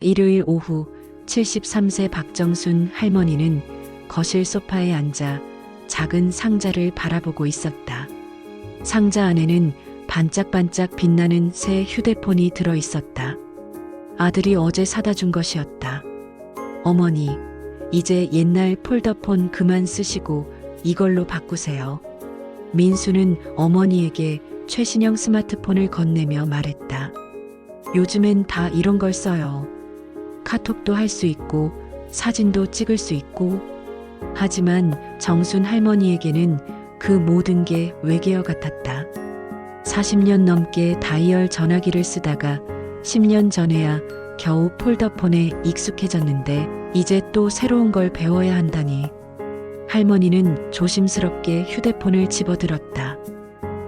일요일 오후 73세 박정순 할머니는 거실 소파에 앉아 작은 상자를 바라보고 있었다. 상자 안에는 반짝반짝 빛나는 새 휴대폰이 들어 있었다. 아들이 어제 사다 준 것이었다. 어머니, 이제 옛날 폴더폰 그만 쓰시고 이걸로 바꾸세요. 민수는 어머니에게 최신형 스마트폰을 건네며 말했다. 요즘엔 다 이런 걸 써요. 카톡도 할 수 있고 사진도 찍을 수 있고. 하지만 정순 할머니에게는 그 모든 게 외계어 같았다. 40년 넘게 다이얼 전화기를 쓰다가 10년 전에야 겨우 폴더폰에 익숙해졌는데 이제 또 새로운 걸 배워야 한다니. 할머니는 조심스럽게 휴대폰을 집어들었다.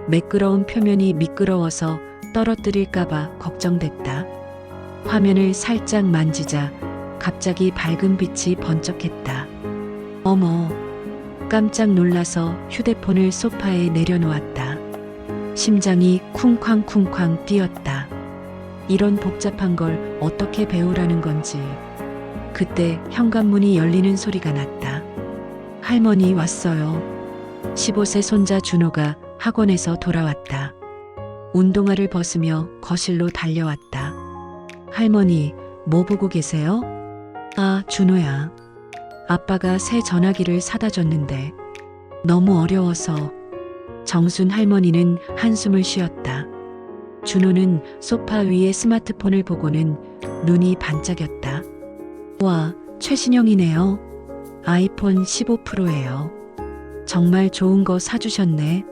매끄러운 표면이 미끄러워서 떨어뜨릴까봐 걱정됐다. 화면을 살짝 만지자 갑자기 밝은 빛이 번쩍했다. 어머, 깜짝 놀라서 휴대폰을 소파에 내려놓았다. 심장이 쿵쾅쿵쾅 뛰었다. 이런 복잡한 걸 어떻게 배우라는 건지. 그때 현관문이 열리는 소리가 났다. 할머니 왔어요. 15세 손자 준호가 학원에서 돌아왔다. 운동화를 벗으며 거실로 달려왔다. 할머니, 뭐 보고 계세요? 아, 준호야. 아빠가 새 전화기를 사다 줬는데 너무 어려워서. 정순 할머니는 한숨을 쉬었다. 준호는 소파 위에 스마트폰을 보고는 눈이 반짝였다. 와, 최신형이네요. 아이폰 15 프로예요. 정말 좋은 거 사주셨네.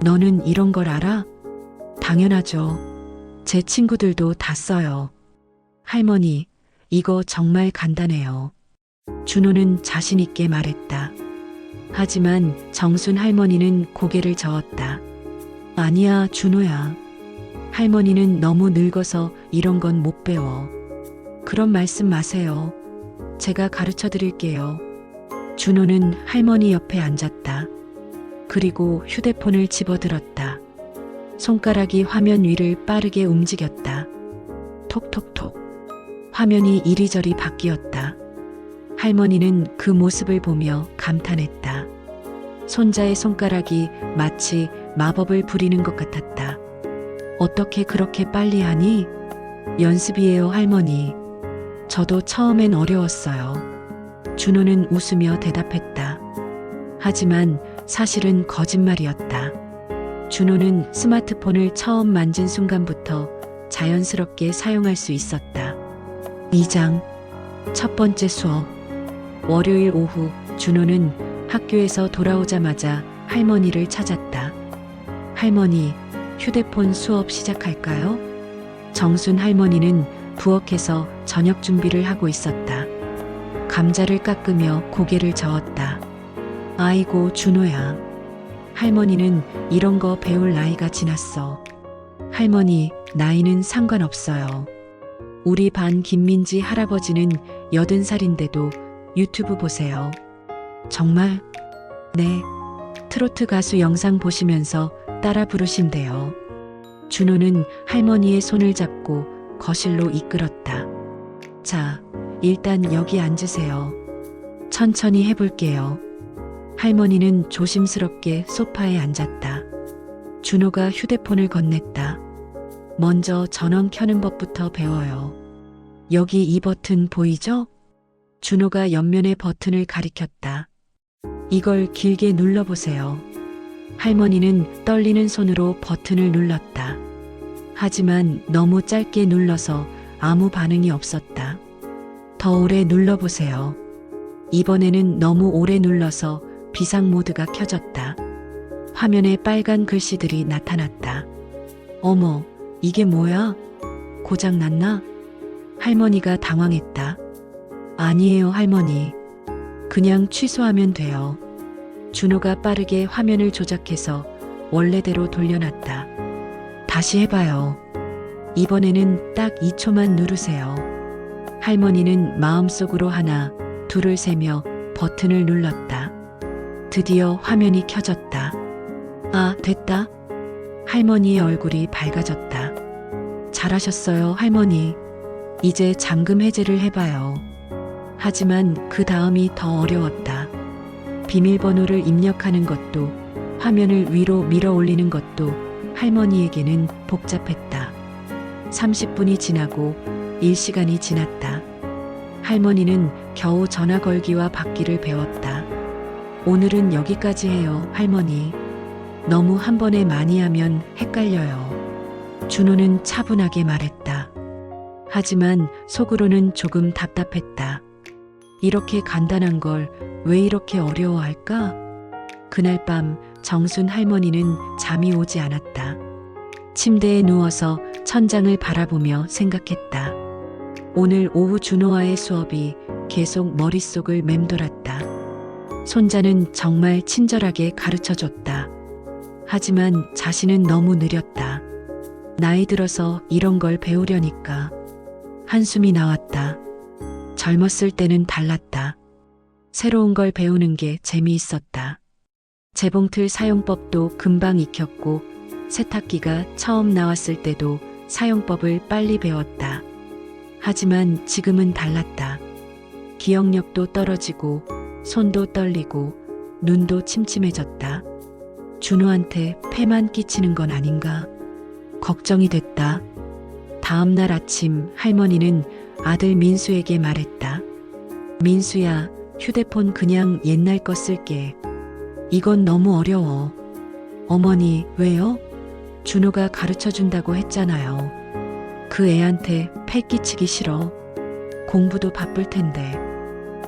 너는 이런 걸 알아? 당연하죠. 제 친구들도 다 써요. 할머니, 이거 정말 간단해요. 준호는 자신 있게 말했다. 하지만 정순 할머니는 고개를 저었다. 아니야, 준호야. 할머니는 너무 늙어서 이런 건 못 배워. 그런 말씀 마세요. 제가 가르쳐 드릴게요. 준호는 할머니 옆에 앉았다. 그리고 휴대폰을 집어들었다. 손가락이 화면 위를 빠르게 움직였다. 톡톡톡. 화면이 이리저리 바뀌었다. 할머니는 그 모습을 보며 감탄했다. 손자의 손가락이 마치 마법을 부리는 것 같았다. 어떻게 그렇게 빨리 하니? 연습이에요, 할머니. 저도 처음엔 어려웠어요. 준호는 웃으며 대답했다. 하지만 사실은 거짓말이었다. 준호는 스마트폰을 처음 만진 순간부터 자연스럽게 사용할 수 있었다. 2장 첫 번째 수업. 월요일 오후 준호는 학교에서 돌아오자마자 할머니를 찾았다. 할머니, 휴대폰 수업 시작할까요? 정순 할머니는 부엌에서 저녁 준비를 하고 있었다. 감자를 깎으며 고개를 저었다. 아이고, 준호야. 할머니는 이런 거 배울 나이가 지났어. 할머니, 나이는 상관없어요. 우리 반 김민지 할아버지는 80살인데도 유튜브 보세요. 정말? 네. 트로트 가수 영상 보시면서 따라 부르신대요. 준호는 할머니의 손을 잡고 거실로 이끌었다. 자, 일단 여기 앉으세요. 천천히 해볼게요. 할머니는 조심스럽게 소파에 앉았다. 준호가 휴대폰을 건넸다. 먼저 전원 켜는 법부터 배워요. 여기 이 버튼 보이죠? 준호가 옆면의 버튼을 가리켰다. 이걸 길게 눌러보세요. 할머니는 떨리는 손으로 버튼을 눌렀다. 하지만 너무 짧게 눌러서 아무 반응이 없었다. 더 오래 눌러보세요. 이번에는 너무 오래 눌러서 비상 모드가 켜졌다. 화면에 빨간 글씨들이 나타났다. 어머, 이게 뭐야? 고장 났나? 할머니가 당황했다. 아니에요, 할머니. 그냥 취소하면 돼요. 준호가 빠르게 화면을 조작해서 원래대로 돌려놨다. 다시 해봐요. 이번에는 딱 2초만 누르세요. 할머니는 마음속으로 하나, 둘을 세며 버튼을 눌렀다. 드디어 화면이 켜졌다. 아, 됐다. 할머니의 얼굴이 밝아졌다. 잘하셨어요, 할머니. 이제 잠금 해제를 해봐요. 하지만 그 다음이 더 어려웠다. 비밀번호를 입력하는 것도, 화면을 위로 밀어 올리는 것도 할머니에게는 복잡했다. 30분이 지나고 1시간이 지났다. 할머니는 겨우 전화 걸기와 받기를 배웠다. 오늘은 여기까지 해요, 할머니. 너무 한 번에 많이 하면 헷갈려요. 준호는 차분하게 말했다. 하지만 속으로는 조금 답답했다. 이렇게 간단한 걸 왜 이렇게 어려워할까? 그날 밤 정순 할머니는 잠이 오지 않았다. 침대에 누워서 천장을 바라보며 생각했다. 오늘 오후 준호와의 수업이 계속 머릿속을 맴돌았다. 손자는 정말 친절하게 가르쳐줬다. 하지만 자신은 너무 느렸다. 나이 들어서 이런 걸 배우려니까. 한숨이 나왔다. 젊었을 때는 달랐다. 새로운 걸 배우는 게 재미있었다. 재봉틀 사용법도 금방 익혔고 세탁기가 처음 나왔을 때도 사용법을 빨리 배웠다. 하지만 지금은 달랐다. 기억력도 떨어지고 손도 떨리고 눈도 침침해졌다. 준호한테 폐만 끼치는 건 아닌가? 걱정이 됐다. 다음 날 아침 할머니는 아들 민수에게 말했다. 민수야, 휴대폰 그냥 옛날 거 쓸게. 이건 너무 어려워. 어머니, 왜요? 준호가 가르쳐 준다고 했잖아요. 그 애한테 패 끼치기 싫어. 공부도 바쁠 텐데.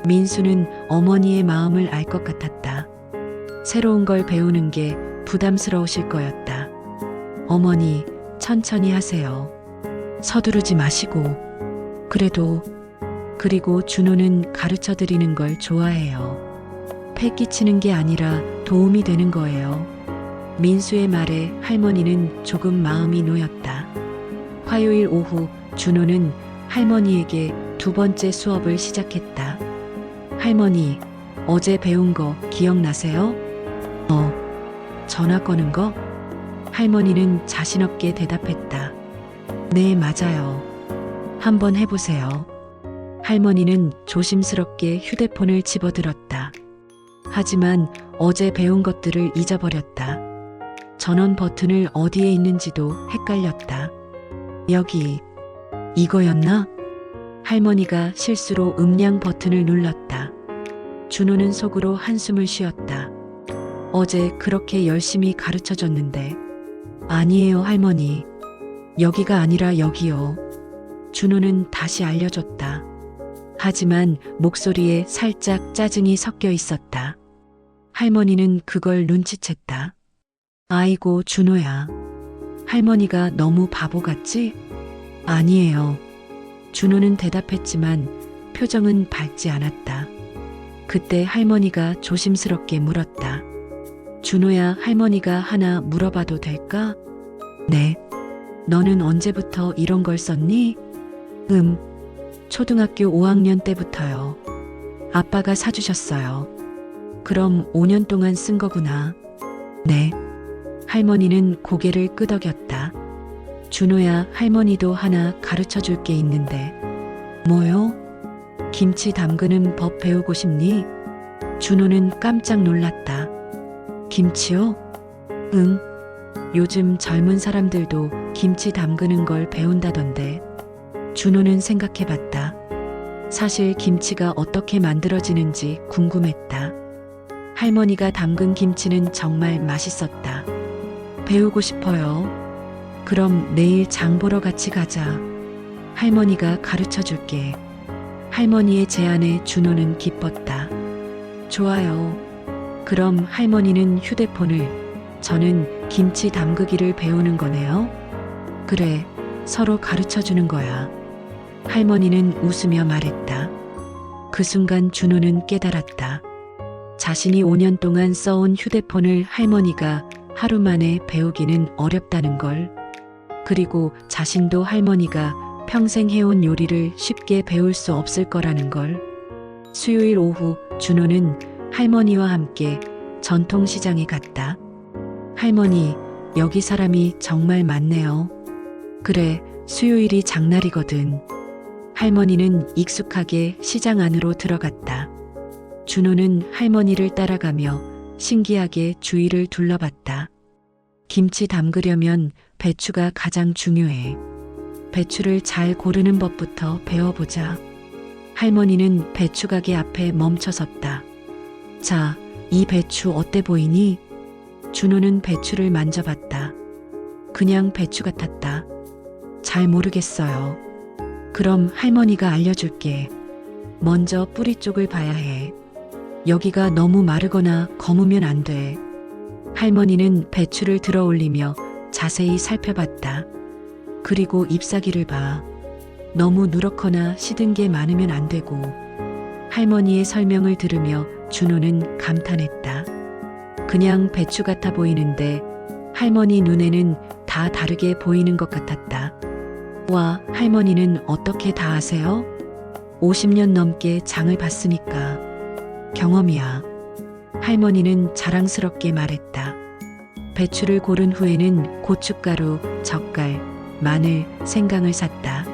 민수는 어머니의 마음을 알 것 같았다. 새로운 걸 배우는 게 부담스러우실 거였다. 어머니, 천천히 하세요. 서두르지 마시고. 그리고 준호는 가르쳐 드리는 걸 좋아해요. 패 끼치는 게 아니라 도움이 되는 거예요. 민수의 말에 할머니는 조금 마음이 놓였다. 화요일 오후 준호는 할머니에게 두 번째 수업을 시작했다. 할머니, 어제 배운 거 기억나세요? 전화 거는 거? 할머니는 자신 없게 대답했다. 네, 맞아요. 한번 해보세요. 할머니는 조심스럽게 휴대폰을 집어들었다. 하지만 어제 배운 것들을 잊어버렸다. 전원 버튼을 어디에 있는지도 헷갈렸다. 여기, 이거였나? 할머니가 실수로 음량 버튼을 눌렀다. 준호는 속으로 한숨을 쉬었다. 어제 그렇게 열심히 가르쳐줬는데. 아니에요, 할머니. 여기가 아니라 여기요. 준호는 다시 알려줬다. 하지만 목소리에 살짝 짜증이 섞여 있었다. 할머니는 그걸 눈치챘다. 아이고, 준호야. 할머니가 너무 바보 같지? 아니에요. 준호는 대답했지만 표정은 밝지 않았다. 그때 할머니가 조심스럽게 물었다. 준호야, 할머니가 하나 물어봐도 될까? 네. 너는 언제부터 이런 걸 썼니? 초등학교 5학년 때부터요. 아빠가 사주셨어요. 그럼 5년 동안 쓴 거구나. 네. 할머니는 고개를 끄덕였다. 준호야, 할머니도 하나 가르쳐 줄 게 있는데. 뭐요? 김치 담그는 법 배우고 싶니? 준호는 깜짝 놀랐다. 김치요? 응. 요즘 젊은 사람들도 김치 담그는 걸 배운다던데. 준호는 생각해봤다. 사실 김치가 어떻게 만들어지는지 궁금했다. 할머니가 담근 김치는 정말 맛있었다. 배우고 싶어요. 그럼 내일 장 보러 같이 가자. 할머니가 가르쳐 줄게. 할머니의 제안에 준호는 기뻤다. 좋아요. 그럼 할머니는 휴대폰을, 저는 김치 담그기를 배우는 거네요. 그래, 서로 가르쳐 주는 거야. 할머니는 웃으며 말했다. 그 순간 준호는 깨달았다. 자신이 5년 동안 써온 휴대폰을 할머니가 하루 만에 배우기는 어렵다는 걸. 그리고 자신도 할머니가 평생 해온 요리를 쉽게 배울 수 없을 거라는 걸. 수요일 오후 준호는 할머니와 함께 전통시장에 갔다. 할머니, 여기 사람이 정말 많네요. 그래, 수요일이 장날이거든. 할머니는 익숙하게 시장 안으로 들어갔다. 준호는 할머니를 따라가며 신기하게 주위를 둘러봤다. 김치 담그려면 배추가 가장 중요해. 배추를 잘 고르는 법부터 배워보자. 할머니는 배추 가게 앞에 멈춰섰다. 자, 이 배추 어때 보이니? 준호는 배추를 만져봤다. 그냥 배추 같았다. 잘 모르겠어요. 그럼 할머니가 알려줄게. 먼저 뿌리 쪽을 봐야 해. 여기가 너무 마르거나 검으면 안 돼. 할머니는 배추를 들어 올리며 자세히 살펴봤다. 그리고 잎사귀를 봐. 너무 누렇거나 시든 게 많으면 안 되고. 할머니의 설명을 들으며 준호는 감탄했다. 그냥 배추 같아 보이는데 할머니 눈에는 다 다르게 보이는 것 같았다. 와, 할머니는 어떻게 다 아세요? 50년 넘게 장을 봤으니까. 경험이야. 할머니는 자랑스럽게 말했다. 배추를 고른 후에는 고춧가루, 젓갈, 마늘, 생강을 샀다.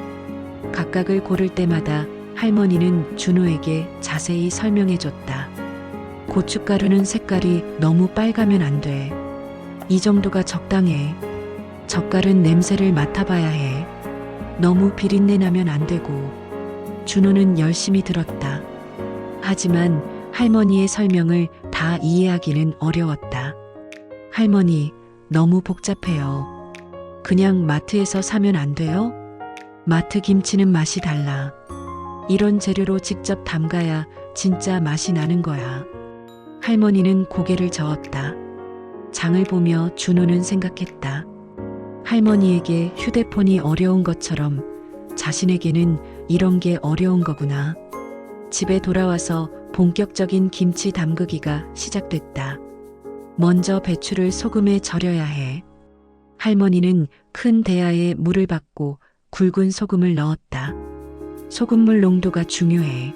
각각을 고를 때마다 할머니는 준호에게 자세히 설명해줬다. 고춧가루는 색깔이 너무 빨가면 안 돼. 이 정도가 적당해. 젓갈은 냄새를 맡아봐야 해. 너무 비린내 나면 안 되고. 준호는 열심히 들었다. 하지만 할머니의 설명을 다 이해하기는 어려웠다. 할머니, 너무 복잡해요. 그냥 마트에서 사면 안 돼요? 마트 김치는 맛이 달라. 이런 재료로 직접 담가야 진짜 맛이 나는 거야. 할머니는 고개를 저었다. 장을 보며 준호는 생각했다. 할머니에게 휴대폰이 어려운 것처럼 자신에게는 이런 게 어려운 거구나. 집에 돌아와서 본격적인 김치 담그기가 시작됐다. 먼저 배추를 소금에 절여야 해. 할머니는 큰 대야에 물을 받고 굵은 소금을 넣었다. 소금물 농도가 중요해.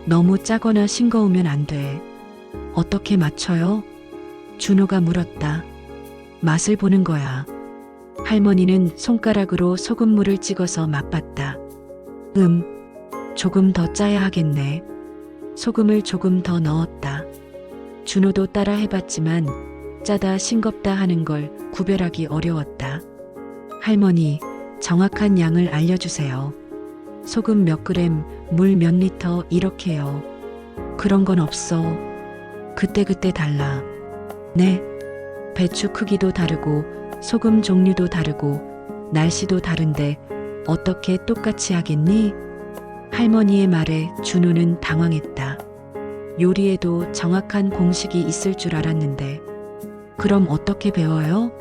너무 짜거나 싱거우면 안 돼. 어떻게 맞춰요? 준호가 물었다. 맛을 보는 거야. 할머니는 손가락으로 소금물을 찍어서 맛봤다. 조금 더 짜야 하겠네. 소금을 조금 더 넣었다. 준호도 따라 해봤지만 짜다 싱겁다 하는 걸 구별하기 어려웠다. 할머니, 정확한 양을 알려주세요. 소금 몇 그램, 물 몇 리터 이렇게요. 그런 건 없어. 그때그때 달라. 네. 배추 크기도 다르고 소금 종류도 다르고 날씨도 다른데 어떻게 똑같이 하겠니? 할머니의 말에 준호는 당황했다. 요리에도 정확한 공식이 있을 줄 알았는데. 그럼 어떻게 배워요?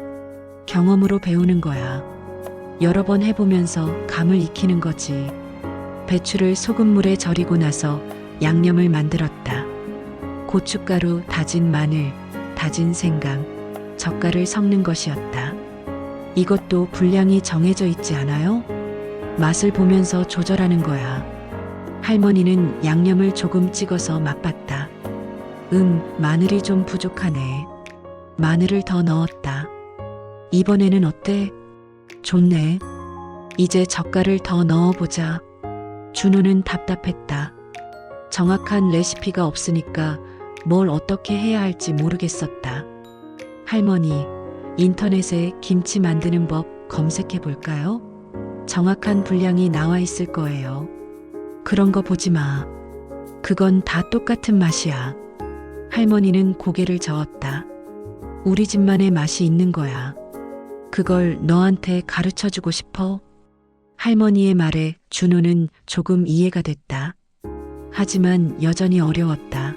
경험으로 배우는 거야. 여러 번 해보면서 감을 익히는 거지. 배추를 소금물에 절이고 나서 양념을 만들었다. 고춧가루, 다진 마늘, 다진 생강, 젓갈을 섞는 것이었다. 이것도 분량이 정해져 있지 않아요? 맛을 보면서 조절하는 거야. 할머니는 양념을 조금 찍어서 맛봤다. 마늘이 좀 부족하네. 마늘을 더 넣었다. 이번에는 어때? 좋네. 이제 젓갈을 더 넣어보자. 준호는 답답했다. 정확한 레시피가 없으니까 뭘 어떻게 해야 할지 모르겠었다. 할머니, 인터넷에 김치 만드는 법 검색해 볼까요? 정확한 분량이 나와 있을 거예요. 그런 거 보지 마. 그건 다 똑같은 맛이야. 할머니는 고개를 저었다. 우리 집만의 맛이 있는 거야. 그걸 너한테 가르쳐 주고 싶어? 할머니의 말에 준호는 조금 이해가 됐다. 하지만 여전히 어려웠다.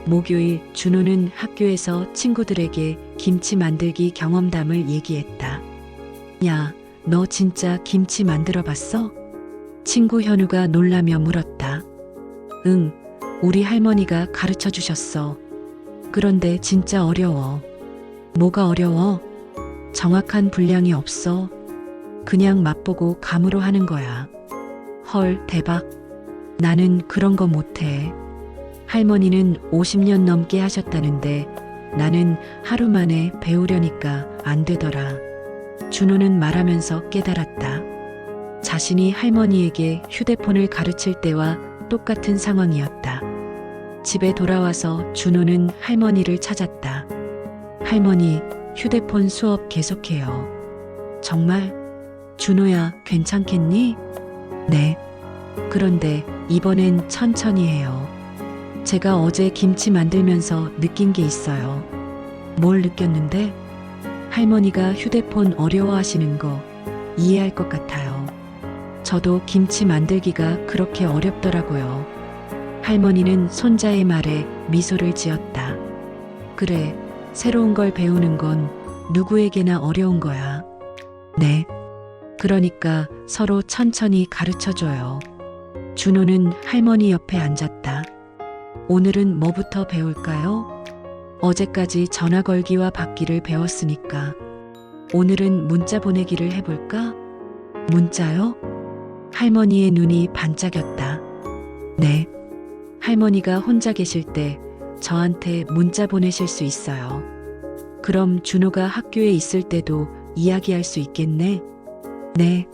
목요일 준호는 학교에서 친구들에게 김치 만들기 경험담을 얘기했다. 야, 너 진짜 김치 만들어 봤어? 친구 현우가 놀라며 물었다. 응, 우리 할머니가 가르쳐 주셨어. 그런데 진짜 어려워. 뭐가 어려워? 정확한 분량이 없어. 그냥 맛보고 감으로 하는 거야. 헐, 대박. 나는 그런 거 못해. 할머니는 50년 넘게 하셨다는데 나는 하루 만에 배우려니까 안 되더라. 준호는 말하면서 깨달았다. 자신이 할머니에게 휴대폰을 가르칠 때와 똑같은 상황이었다. 집에 돌아와서 준호는 할머니를 찾았다. 할머니, 휴대폰 수업 계속해요. 정말? 준호야, 괜찮겠니? 네. 그런데 이번엔 천천히 해요. 제가 어제 김치 만들면서 느낀 게 있어요. 뭘 느꼈는데? 할머니가 휴대폰 어려워하시는 거 이해할 것 같아요. 저도 김치 만들기가 그렇게 어렵더라고요. 할머니는 손자의 말에 미소를 지었다. 그래, 새로운 걸 배우는 건 누구에게나 어려운 거야. 네. 그러니까 서로 천천히 가르쳐줘요. 준호는 할머니 옆에 앉았다. 오늘은 뭐부터 배울까요? 어제까지 전화 걸기와 받기를 배웠으니까 오늘은 문자 보내기를 해볼까? 문자요? 할머니의 눈이 반짝였다. 네. 할머니가 혼자 계실 때 저한테 문자 보내실 수 있어요. 그럼 준호가 학교에 있을 때도 이야기할 수 있겠네? 네.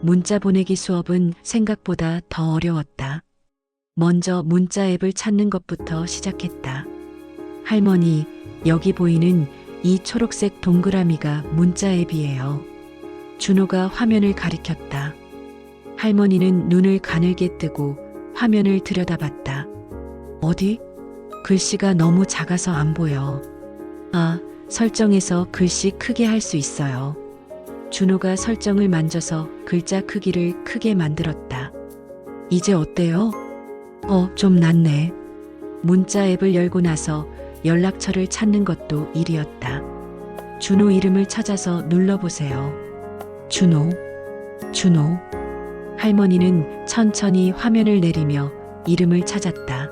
문자 보내기 수업은 생각보다 더 어려웠다. 먼저 문자 앱을 찾는 것부터 시작했다. 할머니, 여기 보이는 이 초록색 동그라미가 문자 앱이에요. 준호가 화면을 가리켰다. 할머니는 눈을 가늘게 뜨고 화면을 들여다봤다. 어디? 글씨가 너무 작아서 안 보여. 아, 설정에서 글씨 크게 할 수 있어요. 준호가 설정을 만져서 글자 크기를 크게 만들었다. 이제 어때요? 좀 낫네. 문자 앱을 열고 나서 연락처를 찾는 것도 일이었다. 준호 이름을 찾아서 눌러보세요. 준호. 할머니는 천천히 화면을 내리며 이름을 찾았다.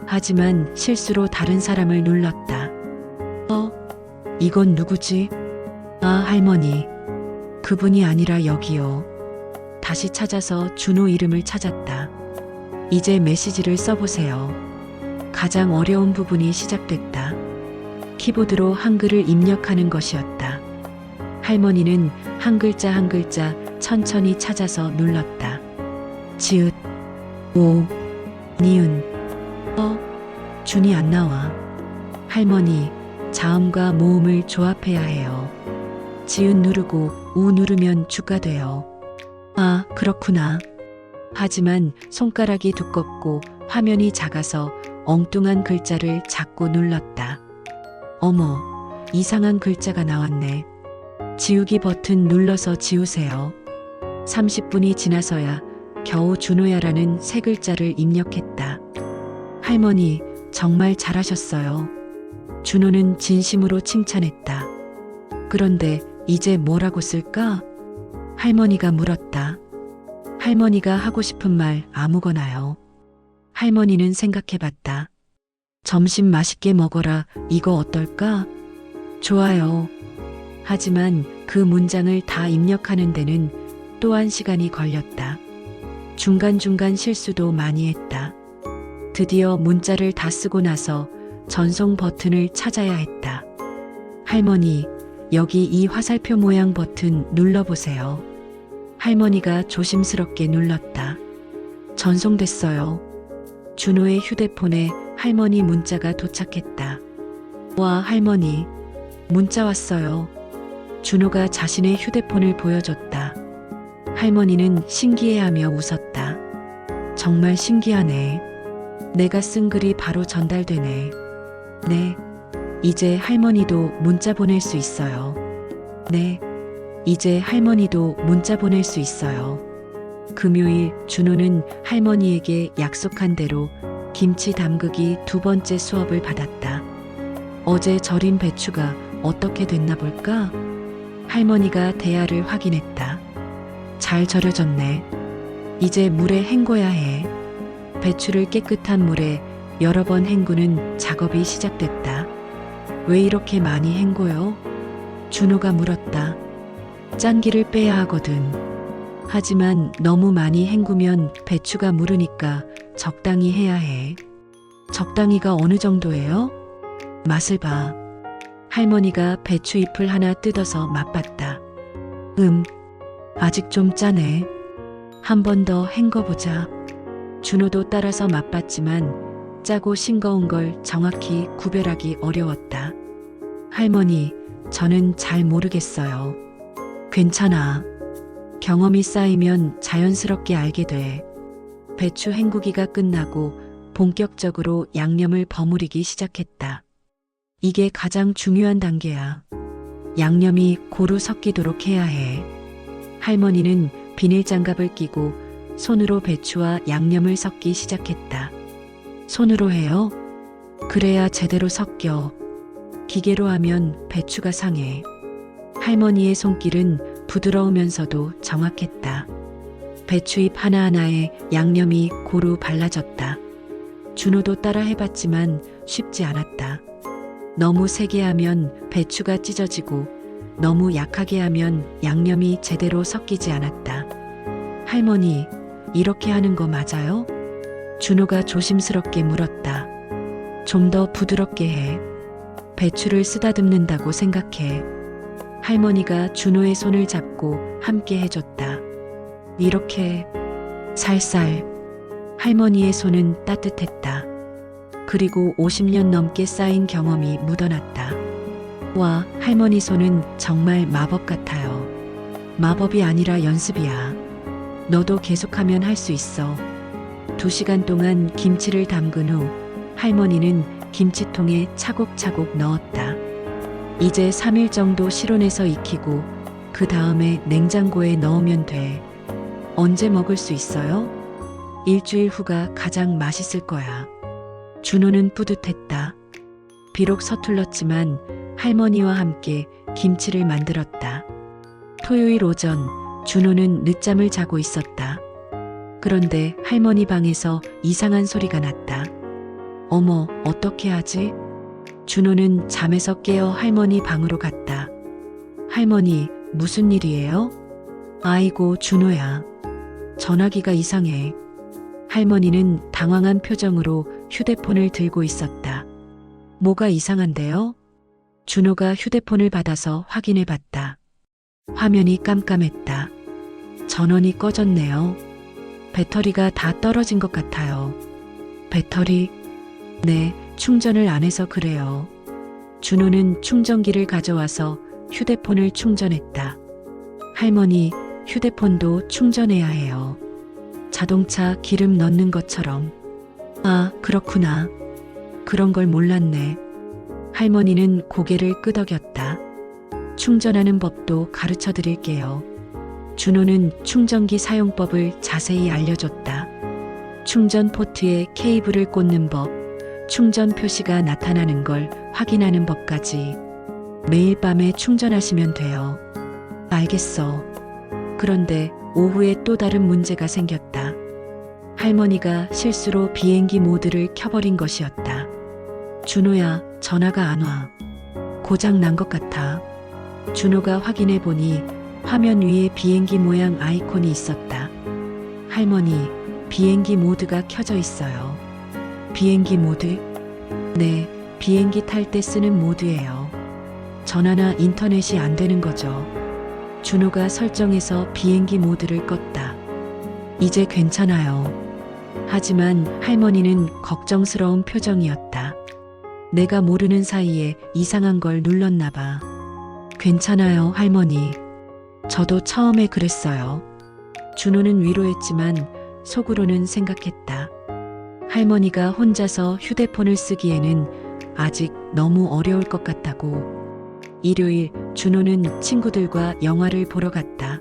하지만 실수로 다른 사람을 눌렀다. 이건 누구지? 아, 할머니. 그분이 아니라 여기요. 다시 찾아서 준호 이름을 찾았다. 이제 메시지를 써보세요. 가장 어려운 부분이 시작됐다. 키보드로 한글을 입력하는 것이었다. 할머니는 한 글자 한 글자 천천히 찾아서 눌렀다. 지읒, 오, 니은, 준이 안 나와. 할머니, 자음과 모음을 조합해야 해요. 지읒 누르고 우 누르면 주가 돼요. 아, 그렇구나. 하지만 손가락이 두껍고 화면이 작아서 엉뚱한 글자를 자꾸 눌렀다. 어머, 이상한 글자가 나왔네. 지우기 버튼 눌러서 지우세요. 30분이 지나서야 겨우 준호야라는 세 글자를 입력했다. 할머니, 정말 잘하셨어요. 준호는 진심으로 칭찬했다. 그런데 이제 뭐라고 쓸까? 할머니가 물었다. 할머니가 하고 싶은 말 아무거나요. 할머니는 생각해봤다. 점심 맛있게 먹어라, 이거 어떨까? 좋아요. 하지만 그 문장을 다 입력하는 데는 또한 시간이 걸렸다. 중간중간 실수도 많이 했다. 드디어 문자를 다 쓰고 나서 전송 버튼을 찾아야 했다. 할머니, 여기 이 화살표 모양 버튼 눌러보세요. 할머니가 조심스럽게 눌렀다. 전송됐어요. 준호의 휴대폰에 할머니 문자가 도착했다. 와, 할머니, 문자 왔어요. 준호가 자신의 휴대폰을 보여줬다. 할머니는 신기해하며 웃었다. 정말 신기하네. 내가 쓴 글이 바로 전달되네. 네, 이제 할머니도 문자 보낼 수 있어요. 네, 이제 할머니도 문자 보낼 수 있어요. 금요일 준호는 할머니에게 약속한 대로 김치 담그기 2번째 수업을 받았다. 어제 절인 배추가 어떻게 됐나 볼까? 할머니가 대야를 확인했다. 잘 절여졌네. 이제 물에 헹궈야 해. 배추를 깨끗한 물에 여러 번 헹구는 작업이 시작됐다. 왜 이렇게 많이 헹궈요? 준호가 물었다. 짠기를 빼야 하거든. 하지만 너무 많이 헹구면 배추가 무르니까 적당히 해야 해. 적당히가 어느 정도예요? 맛을 봐. 할머니가 배추 잎을 하나 뜯어서 맛봤다. 아직 좀 짜네. 한 번 더 헹궈보자. 준호도 따라서 맛봤지만 짜고 싱거운 걸 정확히 구별하기 어려웠다. 할머니, 저는 잘 모르겠어요. 괜찮아. 경험이 쌓이면 자연스럽게 알게 돼. 배추 헹구기가 끝나고 본격적으로 양념을 버무리기 시작했다. 이게 가장 중요한 단계야. 양념이 고루 섞이도록 해야 해. 할머니는 비닐장갑을 끼고 손으로 배추와 양념을 섞기 시작했다. 손으로 해요? 그래야 제대로 섞여. 기계로 하면 배추가 상해. 할머니의 손길은 부드러우면서도 정확했다. 배추잎 하나하나에 양념이 고루 발라졌다. 준호도 따라 해봤지만 쉽지 않았다. 너무 세게 하면 배추가 찢어지고 너무 약하게 하면 양념이 제대로 섞이지 않았다. 할머니, 이렇게 하는 거 맞아요? 준호가 조심스럽게 물었다. 좀 더 부드럽게 해. 배추를 쓰다듬는다고 생각해. 할머니가 준호의 손을 잡고 함께 해줬다. 이렇게 살살. 할머니의 손은 따뜻했다. 그리고 50년 넘게 쌓인 경험이 묻어났다. 와, 할머니 손은 정말 마법 같아요. 마법이 아니라 연습이야. 너도 계속하면 할 수 있어. 2시간 동안 김치를 담근 후 할머니는 김치통에 차곡차곡 넣었다. 이제 3일 정도 실온에서 익히고 그 다음에 냉장고에 넣으면 돼. 언제 먹을 수 있어요? 일주일 후가 가장 맛있을 거야. 준호는 뿌듯했다. 비록 서툴렀지만 할머니와 함께 김치를 만들었다. 토요일 오전 준호는 늦잠을 자고 있었다. 그런데 할머니 방에서 이상한 소리가 났다. 어머, 어떻게 하지? 준호는 잠에서 깨어 할머니 방으로 갔다. 할머니, 무슨 일이에요? 아이고, 준호야. 전화기가 이상해. 할머니는 당황한 표정으로 휴대폰을 들고 있었다. 뭐가 이상한데요? 준호가 휴대폰을 받아서 확인해 봤다. 화면이 깜깜했다. 전원이 꺼졌네요. 배터리가 다 떨어진 것 같아요. 배터리? 네, 충전을 안 해서 그래요. 준호는 충전기를 가져와서 휴대폰을 충전했다. 할머니, 휴대폰도 충전해야 해요. 자동차 기름 넣는 것처럼. 아, 그렇구나. 그런 걸 몰랐네. 할머니는 고개를 끄덕였다. 충전하는 법도 가르쳐 드릴게요. 준호는 충전기 사용법을 자세히 알려줬다. 충전 포트에 케이블을 꽂는 법, 충전 표시가 나타나는 걸 확인하는 법까지. 매일 밤에 충전하시면 돼요. 알겠어. 그런데 오후에 또 다른 문제가 생겼다. 할머니가 실수로 비행기 모드를 켜버린 것이었다. 준호야, 전화가 안 와. 고장 난 것 같아. 준호가 확인해 보니 화면 위에 비행기 모양 아이콘이 있었다. 할머니, 비행기 모드가 켜져 있어요. 비행기 모드? 네, 비행기 탈 때 쓰는 모드예요. 전화나 인터넷이 안 되는 거죠. 준호가 설정해서 비행기 모드를 껐다. 이제 괜찮아요. 하지만 할머니는 걱정스러운 표정이었다. 내가 모르는 사이에 이상한 걸 눌렀나 봐. 괜찮아요, 할머니. 저도 처음에 그랬어요. 준호는 위로했지만 속으로는 생각했다. 할머니가 혼자서 휴대폰을 쓰기에는 아직 너무 어려울 것 같다고. 일요일 준호는 친구들과 영화를 보러 갔다.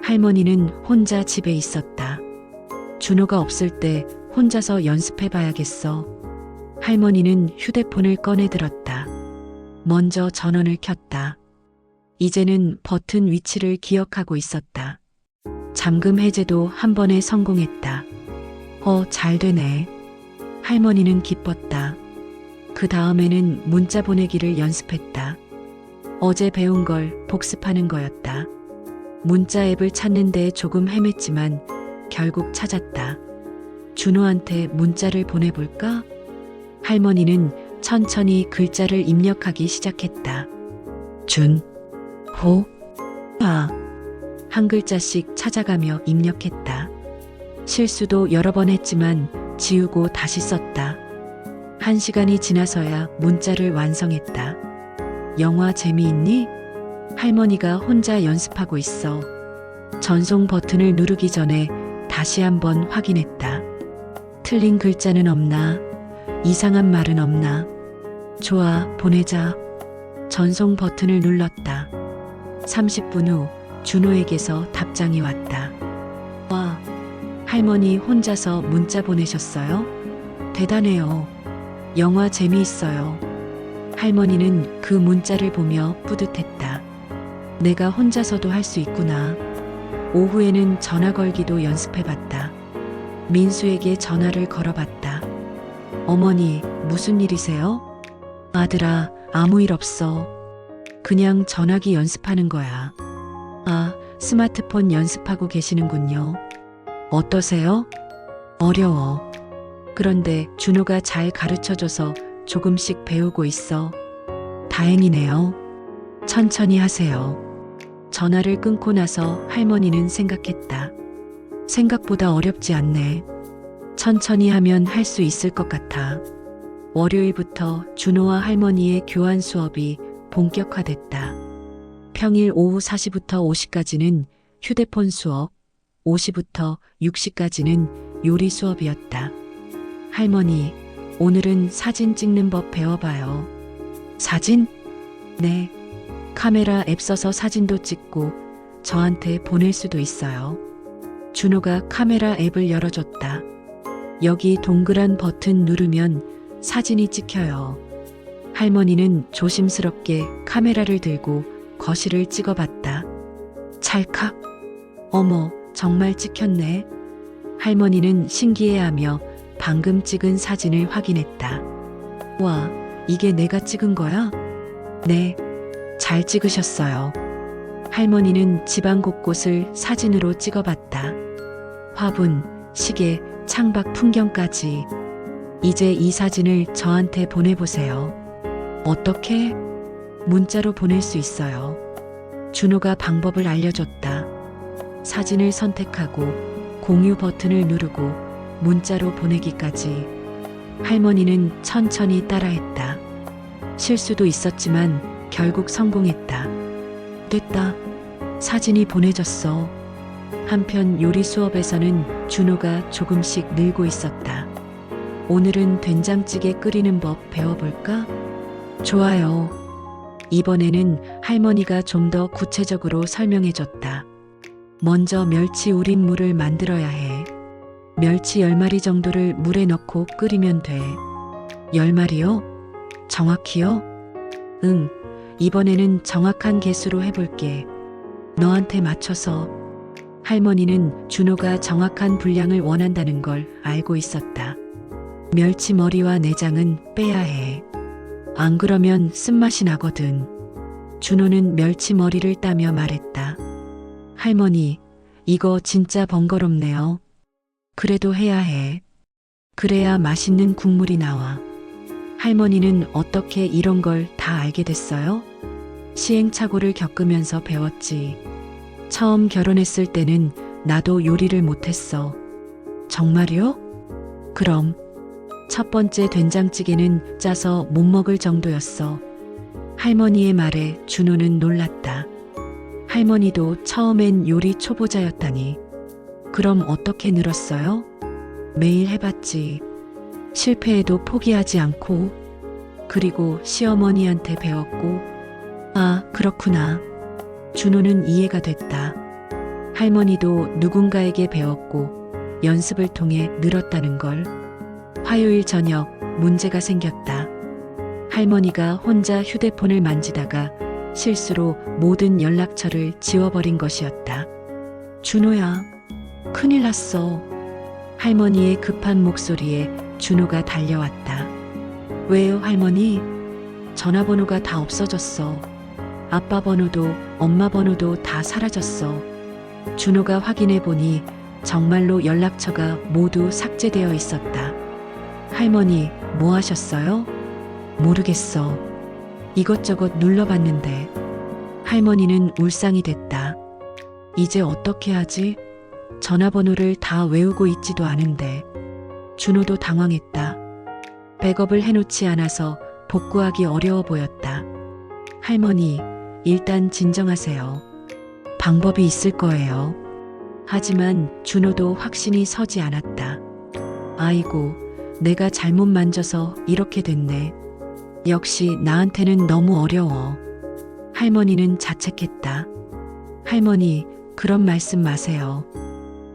할머니는 혼자 집에 있었다. 준호가 없을 때 혼자서 연습해 봐야겠어. 할머니는 휴대폰을 꺼내 들었다. 먼저 전원을 켰다. 이제는 버튼 위치를 기억하고 있었다. 잠금 해제도 한 번에 성공했다. 잘 되네. 할머니는 기뻤다. 그 다음에는 문자 보내기를 연습했다. 어제 배운 걸 복습하는 거였다. 문자 앱을 찾는 데 조금 헤맸지만 결국 찾았다. 준호한테 문자를 보내볼까? 할머니는 천천히 글자를 입력하기 시작했다. 준, 호, 아. 한 글자씩 찾아가며 입력했다. 실수도 여러 번 했지만 지우고 다시 썼다. 1시간이 지나서야 문자를 완성했다. 영화 재미있니? 할머니가 혼자 연습하고 있어. 전송 버튼을 누르기 전에 다시 한번 확인했다. 틀린 글자는 없나? 이상한 말은 없나? 좋아, 보내자. 전송 버튼을 눌렀다. 30분 후 준호에게서 답장이 왔다. 와, 할머니 혼자서 문자 보내셨어요? 대단해요. 영화 재미있어요. 할머니는 그 문자를 보며 뿌듯했다. 내가 혼자서도 할 수 있구나. 오후에는 전화 걸기도 연습해봤다. 민수에게 전화를 걸어봤다. 어머니, 무슨 일이세요? 아들아, 아무 일 없어. 그냥 전화기 연습하는 거야. 아, 스마트폰 연습하고 계시는군요. 어떠세요? 어려워. 그런데 준호가 잘 가르쳐줘서 조금씩 배우고 있어. 다행이네요. 천천히 하세요. 전화를 끊고 나서 할머니는 생각했다. 생각보다 어렵지 않네. 천천히 하면 할 수 있을 것 같아. 월요일부터 준호와 할머니의 교환 수업이 본격화됐다. 평일 오후 4시부터 5시까지는 휴대폰 수업, 5시부터 6시까지는 요리 수업이었다. 할머니, 오늘은 사진 찍는 법 배워봐요. 사진? 네. 카메라 앱 써서 사진도 찍고 저한테 보낼 수도 있어요. 준호가 카메라 앱을 열어줬다. 여기 동그란 버튼 누르면 사진이 찍혀요. 할머니는 조심스럽게 카메라를 들고 거실을 찍어봤다. 찰칵. 어머, 정말 찍혔네. 할머니는 신기해하며 방금 찍은 사진을 확인했다. 와, 이게 내가 찍은 거야? 네, 잘 찍으셨어요. 할머니는 집안 곳곳을 사진으로 찍어봤다. 화분, 시계, 창밖 풍경까지. 이제 이 사진을 저한테 보내보세요. 어떻게? 문자로 보낼 수 있어요. 준호가 방법을 알려줬다. 사진을 선택하고 공유 버튼을 누르고 문자로 보내기까지. 할머니는 천천히 따라했다. 실수도 있었지만 결국 성공했다. 됐다. 사진이 보내졌어. 한편 요리 수업에서는 준호가 조금씩 늘고 있었다. 오늘은 된장찌개 끓이는 법 배워볼까? 좋아요. 이번에는 할머니가 좀 더 구체적으로 설명해줬다. 먼저 멸치 우린물을 만들어야 해. 멸치 10마리 정도를 물에 넣고 끓이면 돼. 10마리요? 정확히요? 응, 이번에는 정확한 개수로 해볼게. 너한테 맞춰서. 할머니는 준호가 정확한 분량을 원한다는 걸 알고 있었다. 멸치 머리와 내장은 빼야 해. 안 그러면 쓴맛이 나거든. 준호는 멸치 머리를 따며 말했다. 할머니, 이거 진짜 번거롭네요. 그래도 해야 해. 그래야 맛있는 국물이 나와. 할머니는 어떻게 이런 걸 다 알게 됐어요? 시행착오를 겪으면서 배웠지. 처음 결혼했을 때는 나도 요리를 못했어. 정말요? 그럼. 첫 번째 된장찌개는 짜서 못 먹을 정도였어. 할머니의 말에 준호는 놀랐다. 할머니도 처음엔 요리 초보자였다니. 그럼 어떻게 늘었어요? 매일 해봤지. 실패해도 포기하지 않고. 그리고 시어머니한테 배웠고. 아, 그렇구나. 준호는 이해가 됐다. 할머니도 누군가에게 배웠고 연습을 통해 늘었다는 걸. 화요일 저녁 문제가 생겼다. 할머니가 혼자 휴대폰을 만지다가 실수로 모든 연락처를 지워버린 것이었다. 준호야, 큰일 났어. 할머니의 급한 목소리에 준호가 달려왔다. 왜요, 할머니? 전화번호가 다 없어졌어. 아빠 번호도 엄마 번호도 다 사라졌어. 준호가 확인해 보니 정말로 연락처가 모두 삭제되어 있었다. 할머니, 뭐 하셨어요? 모르겠어. 이것저것 눌러봤는데. 할머니는 울상이 됐다. 이제 어떻게 하지? 전화번호를 다 외우고 있지도 않은데. 준호도 당황했다. 백업을 해놓지 않아서 복구하기 어려워 보였다. 할머니, 일단 진정하세요. 방법이 있을 거예요. 하지만 준호도 확신이 서지 않았다. 아이고, 내가 잘못 만져서 이렇게 됐네. 역시 나한테는 너무 어려워. 할머니는 자책했다. 할머니, 그런 말씀 마세요.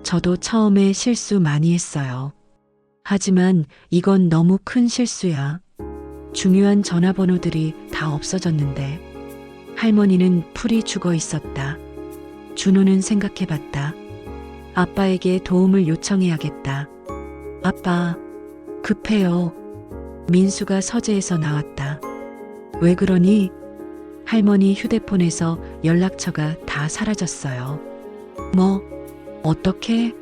저도 처음에 실수 많이 했어요. 하지만 이건 너무 큰 실수야. 중요한 전화번호들이 다 없어졌는데. 할머니는 풀이 죽어 있었다. 준호는 생각해봤다. 아빠에게 도움을 요청해야겠다. 아빠, 급해요. 민수가 서재에서 나왔다. 왜 그러니? 할머니 휴대폰에서 연락처가 다 사라졌어요. 뭐, 어떻게?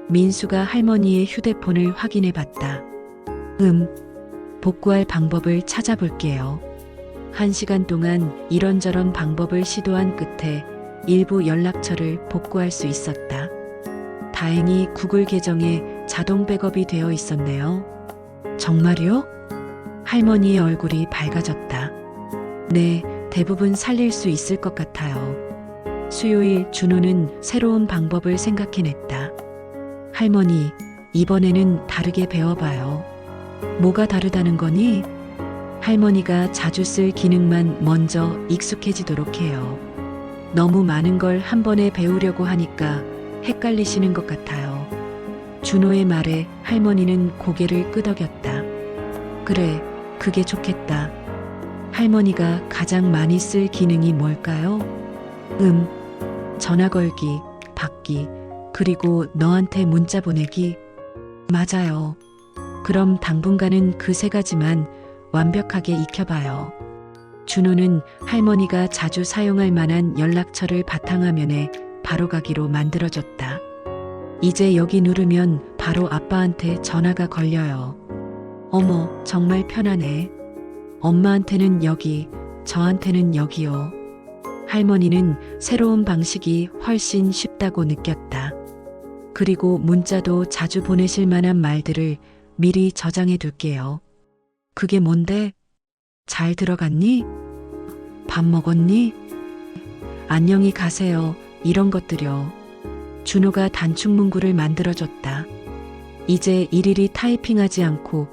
민수가 할머니의 휴대폰을 확인해 봤다. 복구할 방법을 찾아볼게요. 1시간 동안 이런저런 방법을 시도한 끝에 일부 연락처를 복구할 수 있었다. 다행히 구글 계정에 자동 백업이 되어 있었네요. 정말요? 할머니의 얼굴이 밝아졌다. 네, 대부분 살릴 수 있을 것 같아요. 수요일 준호는 새로운 방법을 생각해냈다. 할머니, 이번에는 다르게 배워봐요. 뭐가 다르다는 거니? 할머니가 자주 쓸 기능만 먼저 익숙해지도록 해요. 너무 많은 걸 한 번에 배우려고 하니까 헷갈리시는 것 같아요. 준호의 말에 할머니는 고개를 끄덕였다. 그래, 그게 좋겠다. 할머니가 가장 많이 쓸 기능이 뭘까요? 전화 걸기, 받기, 그리고 너한테 문자 보내기. 맞아요. 그럼 당분간은 그 3가지만 완벽하게 익혀봐요. 준호는 할머니가 자주 사용할 만한 연락처를 바탕화면에 바로 가기로 만들어줬다. 이제 여기 누르면 바로 아빠한테 전화가 걸려요. 어머, 정말 편하네. 엄마한테는 여기, 저한테는 여기요. 할머니는 새로운 방식이 훨씬 쉽다고 느꼈다. 그리고 문자도 자주 보내실 만한 말들을 미리 저장해 둘게요. 그게 뭔데? 잘 들어갔니? 밥 먹었니? 안녕히 가세요. 이런 것들요. 준호가 단축문구를 만들어줬다. 이제 일일이 타이핑하지 않고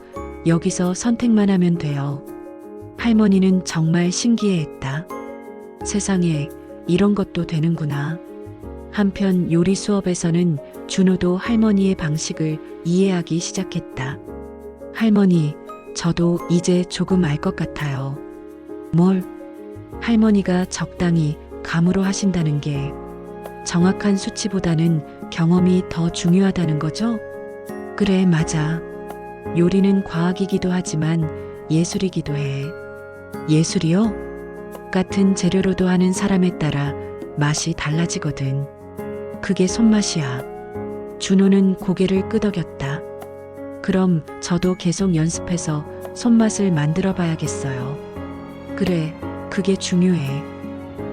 여기서 선택만 하면 돼요. 할머니는 정말 신기해했다. 세상에 이런 것도 되는구나. 한편 요리 수업에서는 준호도 할머니의 방식을 이해하기 시작했다. 할머니, 저도 이제 조금 알 것 같아요. 뭘? 할머니가 적당히 감으로 하신다는 게 정확한 수치보다는 경험이 더 중요하다는 거죠? 그래, 맞아. 요리는 과학이기도 하지만 예술이기도 해. 예술이요? 같은 재료로도 하는 사람에 따라 맛이 달라지거든. 그게 손맛이야. 준호는 고개를 끄덕였다. 그럼 저도 계속 연습해서 손맛을 만들어 봐야겠어요. 그래, 그게 중요해.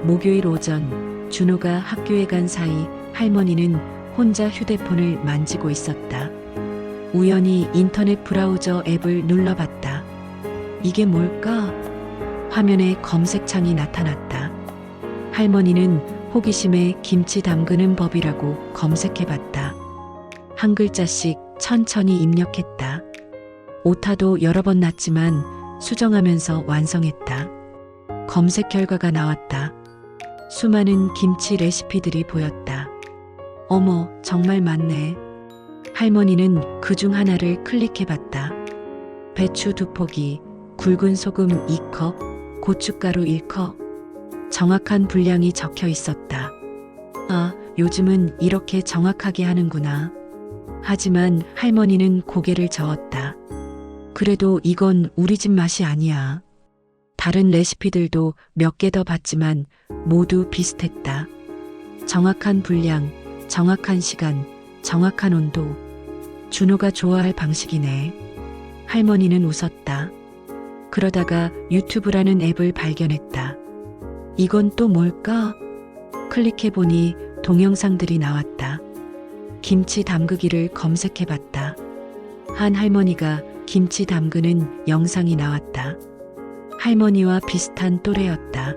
목요일 오전, 준호가 학교에 간 사이 할머니는 혼자 휴대폰을 만지고 있었다. 우연히 인터넷 브라우저 앱을 눌러봤다. 이게 뭘까? 화면에 검색창이 나타났다. 할머니는 호기심에 김치 담그는 법이라고 검색해봤다. 한 글자씩 천천히 입력했다. 오타도 여러 번 났지만 수정하면서 완성했다. 검색 결과가 나왔다. 수많은 김치 레시피들이 보였다. 어머, 정말 많네. 할머니는 그중 하나를 클릭해봤다. 배추 2포기, 굵은 소금 2컵, 고춧가루 1컵. 정확한 분량이 적혀 있었다. 아, 요즘은 이렇게 정확하게 하는구나. 하지만 할머니는 고개를 저었다. 그래도 이건 우리 집 맛이 아니야. 다른 레시피들도 몇 개 더 봤지만 모두 비슷했다. 정확한 분량, 정확한 시간, 정확한 온도. 준호가 좋아할 방식이네. 할머니는 웃었다. 그러다가 유튜브라는 앱을 발견했다. 이건 또 뭘까? 클릭해보니 동영상들이 나왔다. 김치 담그기를 검색해봤다. 한 할머니가 김치 담그는 영상이 나왔다. 할머니와 비슷한 또래였다.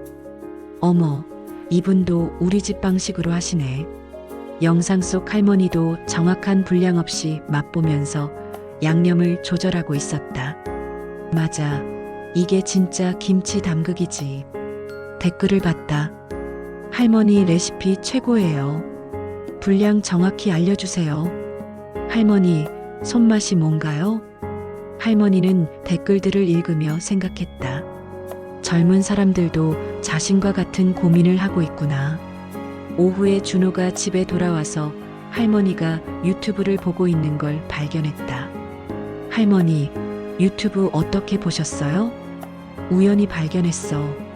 어머, 이분도 우리 집 방식으로 하시네. 영상 속 할머니도 정확한 분량 없이 맛보면서 양념을 조절하고 있었다. 맞아, 이게 진짜 김치 담그기지. 댓글을 봤다. 할머니 레시피 최고예요. 분량 정확히 알려주세요. 할머니, 손맛이 뭔가요? 할머니는 댓글들을 읽으며 생각했다. 젊은 사람들도 자신과 같은 고민을 하고 있구나. 오후에 준호가 집에 돌아와서 할머니가 유튜브를 보고 있는 걸 발견했다. 할머니, 유튜브 어떻게 보셨어요? 우연히 발견했어.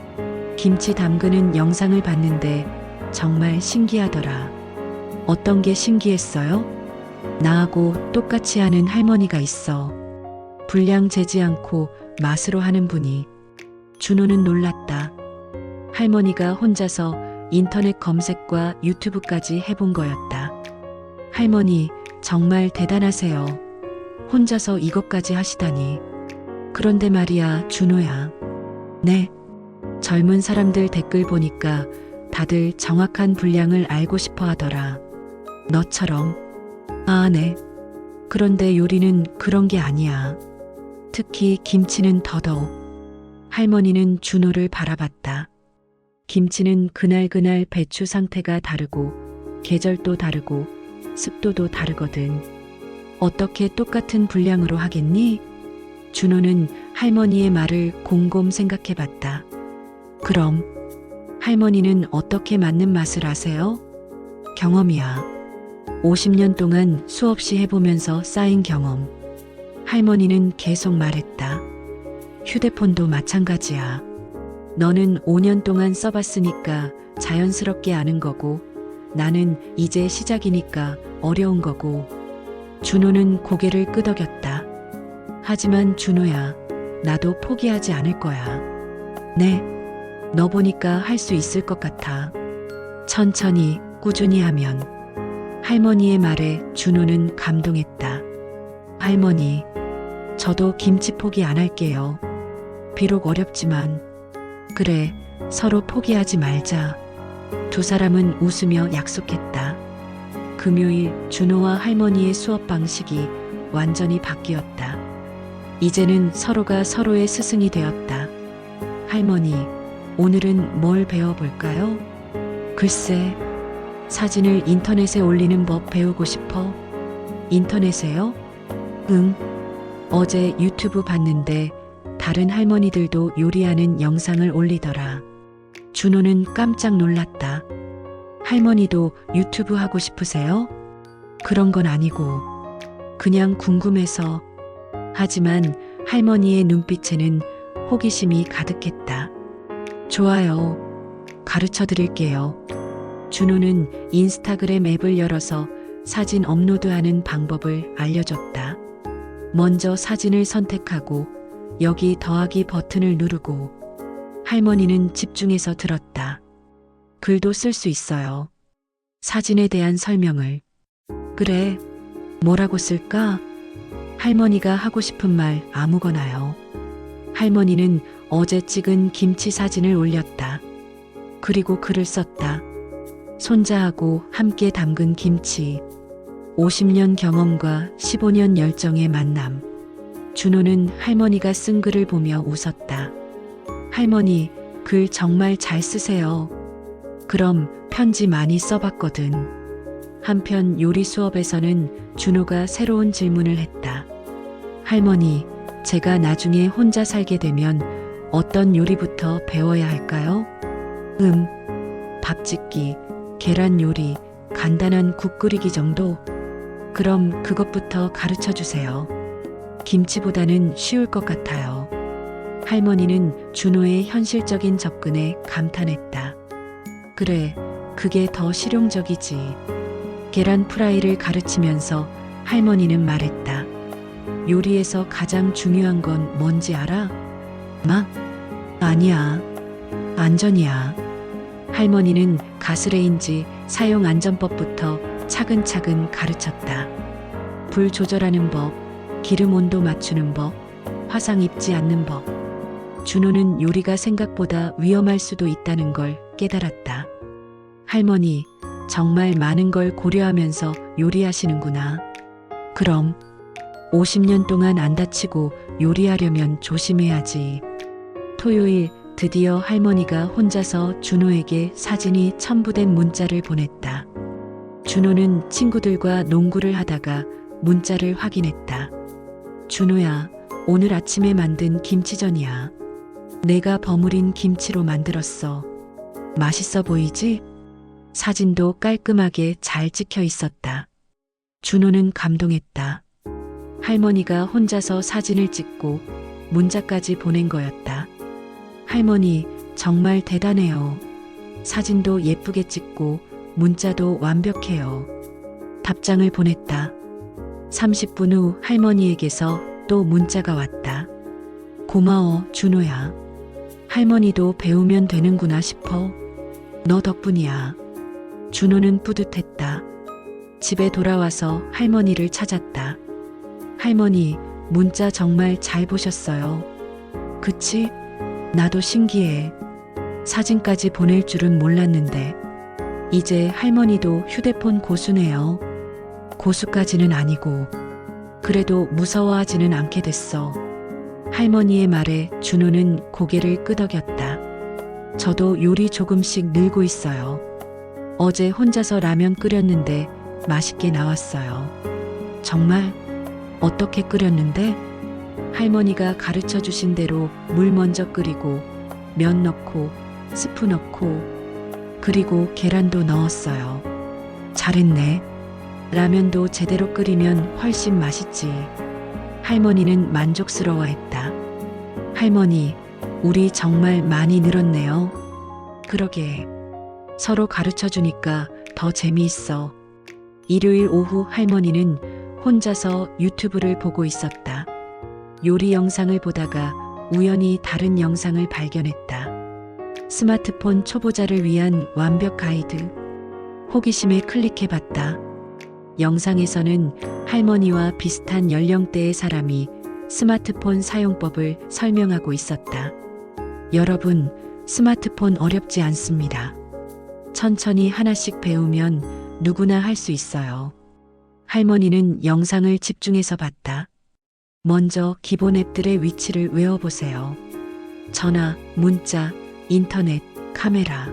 김치 담그는 영상을 봤는데 정말 신기하더라. 어떤 게 신기했어요? 나하고 똑같이 하는 할머니가 있어. 분량 재지 않고 맛으로 하는 분이. 준호는 놀랐다. 할머니가 혼자서 인터넷 검색과 유튜브까지 해본 거였다. 할머니, 정말 대단하세요. 혼자서 이것까지 하시다니. 그런데 말이야, 준호야. 네. 젊은 사람들 댓글 보니까 다들 정확한 분량을 알고 싶어 하더라. 너처럼. 아, 네. 그런데 요리는 그런 게 아니야. 특히 김치는 더더욱. 할머니는 준호를 바라봤다. 김치는 그날그날 배추 상태가 다르고 계절도 다르고 습도도 다르거든. 어떻게 똑같은 분량으로 하겠니? 준호는 할머니의 말을 곰곰 생각해봤다. 그럼 할머니는 어떻게 맞는 맛을 아세요? 경험이야. 50년 동안 수없이 해보면서 쌓인 경험. 할머니는 계속 말했다. 휴대폰도 마찬가지야. 너는 5년 동안 써봤으니까 자연스럽게 아는 거고 나는 이제 시작이니까 어려운 거고. 준호는 고개를 끄덕였다. 하지만 준호야, 나도 포기하지 않을 거야. 네, 너 보니까 할 수 있을 것 같아. 천천히, 꾸준히 하면. 할머니의 말에 준호는 감동했다. 할머니, 저도 김치 포기 안 할게요. 비록 어렵지만. 그래, 서로 포기하지 말자. 두 사람은 웃으며 약속했다. 금요일 준호와 할머니의 수업 방식이 완전히 바뀌었다. 이제는 서로가 서로의 스승이 되었다. 할머니, 오늘은 뭘 배워볼까요? 글쎄, 사진을 인터넷에 올리는 법 배우고 싶어. 인터넷에요? 응. 어제 유튜브 봤는데 다른 할머니들도 요리하는 영상을 올리더라. 준호는 깜짝 놀랐다. 할머니도 유튜브 하고 싶으세요? 그런 건 아니고 그냥 궁금해서. 하지만 할머니의 눈빛에는 호기심이 가득했다. 좋아요. 가르쳐 드릴게요. 준호는 인스타그램 앱을 열어서 사진 업로드하는 방법을 알려줬다. 먼저 사진을 선택하고 여기 더하기 버튼을 누르고. 할머니는 집중해서 들었다. 글도 쓸 수 있어요. 사진에 대한 설명을. 그래, 뭐라고 쓸까? 할머니가 하고 싶은 말 아무거나요. 할머니는 어제 찍은 김치 사진을 올렸다. 그리고 글을 썼다. 손자하고 함께 담근 김치. 50년 경험과 15년 열정의 만남. 준호는 할머니가 쓴 글을 보며 웃었다. 할머니, 글 정말 잘 쓰세요. 그럼 편지 많이 써봤거든. 한편 요리 수업에서는 준호가 새로운 질문을 했다. 할머니, 제가 나중에 혼자 살게 되면 어떤 요리부터 배워야 할까요? 밥 짓기, 계란 요리, 간단한 국 끓이기 정도? 그럼 그것부터 가르쳐 주세요. 김치보다는 쉬울 것 같아요. 할머니는 준호의 현실적인 접근에 감탄했다. 그래, 그게 더 실용적이지. 계란 프라이를 가르치면서 할머니는 말했다. 요리에서 가장 중요한 건 뭔지 알아? 아니야. 안전이야. 할머니는 가스레인지 사용 안전법부터 차근차근 가르쳤다. 불 조절하는 법, 기름 온도 맞추는 법, 화상 입지 않는 법. 준호는 요리가 생각보다 위험할 수도 있다는 걸 깨달았다. 할머니, 정말 많은 걸 고려하면서 요리하시는구나. 그럼 50년 동안 안 다치고 요리하려면 조심해야지. 토요일 드디어 할머니가 혼자서 준호에게 사진이 첨부된 문자를 보냈다. 준호는 친구들과 농구를 하다가 문자를 확인했다. 준호야, 오늘 아침에 만든 김치전이야. 내가 버무린 김치로 만들었어. 맛있어 보이지? 사진도 깔끔하게 잘 찍혀 있었다. 준호는 감동했다. 할머니가 혼자서 사진을 찍고 문자까지 보낸 거였다. 할머니, 정말 대단해요. 사진도 예쁘게 찍고 문자도 완벽해요. 답장을 보냈다. 30분 후 할머니에게서 또 문자가 왔다. 고마워, 준호야. 할머니도 배우면 되는구나 싶어. 너 덕분이야. 준호는 뿌듯했다. 집에 돌아와서 할머니를 찾았다. 할머니, 문자 정말 잘 보셨어요. 그치? 나도 신기해. 사진까지 보낼 줄은 몰랐는데. 이제 할머니도 휴대폰 고수네요. 고수까지는 아니고. 그래도 무서워하지는 않게 됐어. 할머니의 말에 준호는 고개를 끄덕였다. 저도 요리 조금씩 늘고 있어요. 어제 혼자서 라면 끓였는데 맛있게 나왔어요. 정말? 어떻게 끓였는데? 할머니가 가르쳐 주신 대로 물 먼저 끓이고 면 넣고 스프 넣고 그리고 계란도 넣었어요. 잘했네. 라면도 제대로 끓이면 훨씬 맛있지. 할머니는 만족스러워했다. 할머니, 우리 정말 많이 늘었네요. 그러게. 서로 가르쳐 주니까 더 재미있어. 일요일 오후 할머니는 혼자서 유튜브를 보고 있었다. 요리 영상을 보다가 우연히 다른 영상을 발견했다. 스마트폰 초보자를 위한 완벽 가이드. 호기심에 클릭해봤다. 영상에서는 할머니와 비슷한 연령대의 사람이 스마트폰 사용법을 설명하고 있었다. 여러분, 스마트폰 어렵지 않습니다. 천천히 하나씩 배우면 누구나 할 수 있어요. 할머니는 영상을 집중해서 봤다. 먼저 기본 앱들의 위치를 외워보세요. 전화, 문자, 인터넷, 카메라.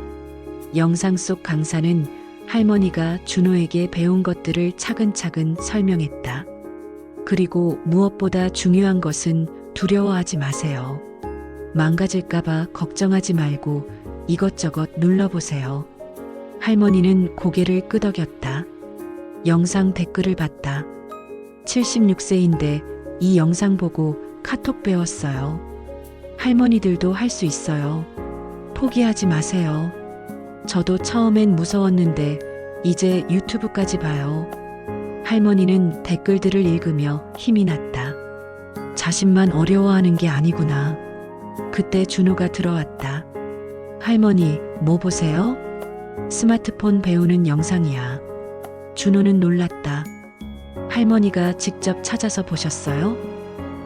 영상 속 강사는 할머니가 준호에게 배운 것들을 차근차근 설명했다. 그리고 무엇보다 중요한 것은 두려워하지 마세요. 망가질까봐 걱정하지 말고 이것저것 눌러보세요. 할머니는 고개를 끄덕였다. 영상 댓글을 봤다. 76세인데 이 영상 보고 카톡 배웠어요. 할머니들도 할 수 있어요. 포기하지 마세요. 저도 처음엔 무서웠는데 이제 유튜브까지 봐요. 할머니는 댓글들을 읽으며 힘이 났다. 자신만 어려워하는 게 아니구나. 그때 준호가 들어왔다. 할머니, 뭐 보세요? 스마트폰 배우는 영상이야. 준호는 놀랐다. 할머니가 직접 찾아서 보셨어요?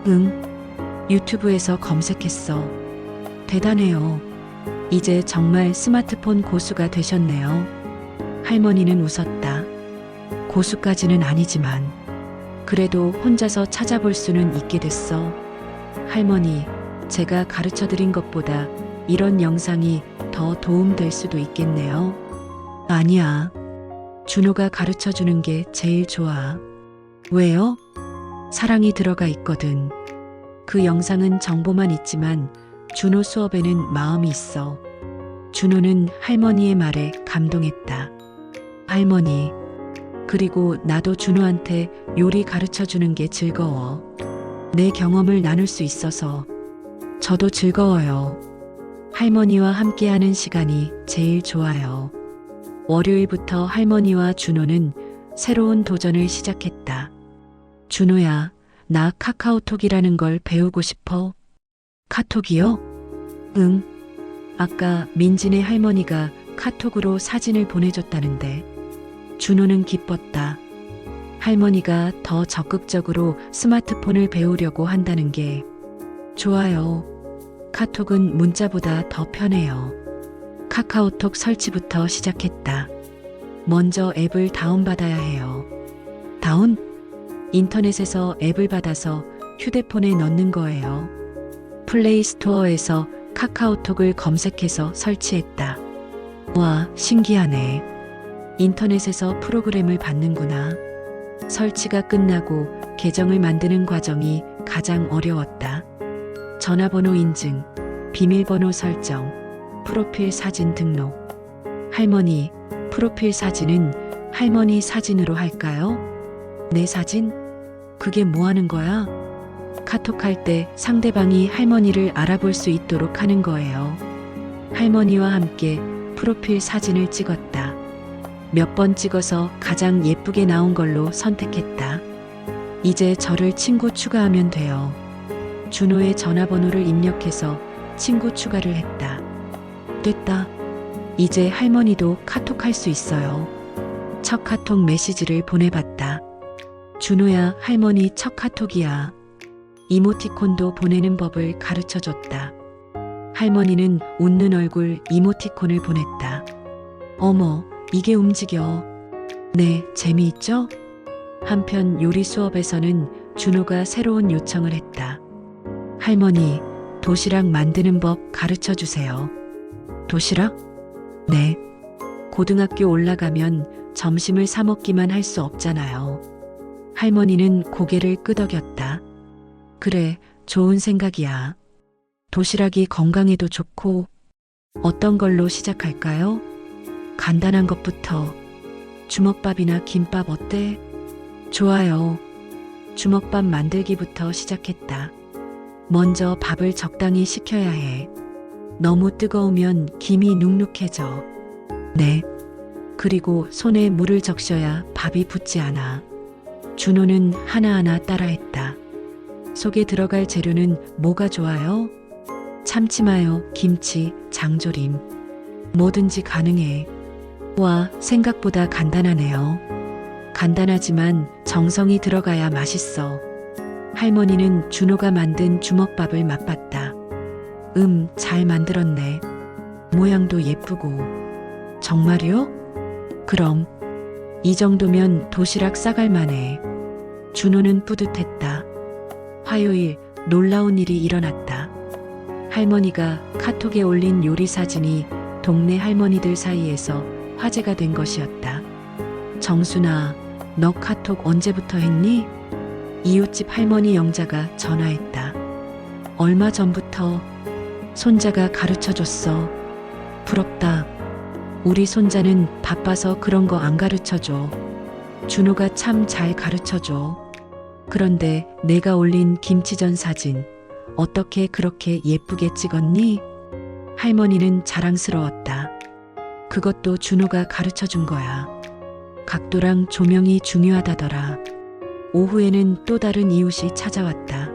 응. 유튜브에서 검색했어. 대단해요. 이제 정말 스마트폰 고수가 되셨네요. 할머니는 웃었다. 고수까지는 아니지만 그래도 혼자서 찾아볼 수는 있게 됐어. 할머니, 제가 가르쳐 드린 것보다 이런 영상이 더 도움될 수도 있겠네요. 아니야. 준호가 가르쳐 주는 게 제일 좋아. 왜요? 사랑이 들어가 있거든. 그 영상은 정보만 있지만 준호 수업에는 마음이 있어. 준호는 할머니의 말에 감동했다. 할머니, 그리고 나도 준호한테 요리 가르쳐 주는 게 즐거워. 내 경험을 나눌 수 있어서 저도 즐거워요. 할머니와 함께하는 시간이 제일 좋아요. 월요일부터 할머니와 준호는 새로운 도전을 시작했다. 준호야, 나 카카오톡이라는 걸 배우고 싶어. 카톡이요? 응. 아까 민진의 할머니가 카톡으로 사진을 보내줬다는데 준호는 기뻤다. 할머니가 더 적극적으로 스마트폰을 배우려고 한다는 게 좋아요. 카톡은 문자보다 더 편해요. 카카오톡 설치부터 시작했다. 먼저 앱을 다운받아야 해요. 다운? 인터넷에서 앱을 받아서 휴대폰에 넣는 거예요. 플레이 스토어에서 카카오톡을 검색해서 설치했다. 와, 신기하네. 인터넷에서 프로그램을 받는구나. 설치가 끝나고 계정을 만드는 과정이 가장 어려웠다. 전화번호 인증, 비밀번호 설정, 프로필 사진 등록. 할머니, 프로필 사진은 할머니 사진으로 할까요? 내 사진? 그게 뭐 하는 거야? 카톡할 때 상대방이 할머니를 알아볼 수 있도록 하는 거예요. 할머니와 함께 프로필 사진을 찍었다. 몇 번 찍어서 가장 예쁘게 나온 걸로 선택했다. 이제 저를 친구 추가하면 돼요. 준호의 전화번호를 입력해서 친구 추가를 했다. 됐다. 이제 할머니도 카톡할 수 있어요. 첫 카톡 메시지를 보내봤다. 준호야, 할머니 첫 카톡이야. 이모티콘도 보내는 법을 가르쳐줬다. 할머니는 웃는 얼굴 이모티콘을 보냈다. 어머, 이게 움직여. 네, 재미있죠? 한편 요리 수업에서는 준호가 새로운 요청을 했다. 할머니, 도시락 만드는 법 가르쳐 주세요. 도시락? 네. 고등학교 올라가면 점심을 사 먹기만 할 수 없잖아요. 할머니는 고개를 끄덕였다. 그래, 좋은 생각이야. 도시락이 건강에도 좋고. 어떤 걸로 시작할까요? 간단한 것부터. 주먹밥이나 김밥 어때? 좋아요. 주먹밥 만들기부터 시작했다. 먼저 밥을 적당히 식혀야 해. 너무 뜨거우면 김이 눅눅해져. 네. 그리고 손에 물을 적셔야 밥이 붙지 않아. 준호는 하나하나 따라했다. 속에 들어갈 재료는 뭐가 좋아요? 참치마요, 김치, 장조림. 뭐든지 가능해. 와, 생각보다 간단하네요. 간단하지만 정성이 들어가야 맛있어. 할머니는 준호가 만든 주먹밥을 맛봤다. 잘 만들었네. 모양도 예쁘고. 정말요? 그럼. 이 정도면 도시락 싸갈 만해. 준호는 뿌듯했다. 화요일 놀라운 일이 일어났다. 할머니가 카톡에 올린 요리 사진이 동네 할머니들 사이에서 화제가 된 것이었다. 정순아, 너 카톡 언제부터 했니? 이웃집 할머니 영자가 전화했다. 얼마 전부터. 손자가 가르쳐줬어. 부럽다. 우리 손자는 바빠서 그런 거 안 가르쳐줘. 준호가 참 잘 가르쳐줘. 그런데 내가 올린 김치전 사진 어떻게 그렇게 예쁘게 찍었니? 할머니는 자랑스러웠다. 그것도 준호가 가르쳐준 거야. 각도랑 조명이 중요하다더라. 오후에는 또 다른 이웃이 찾아왔다.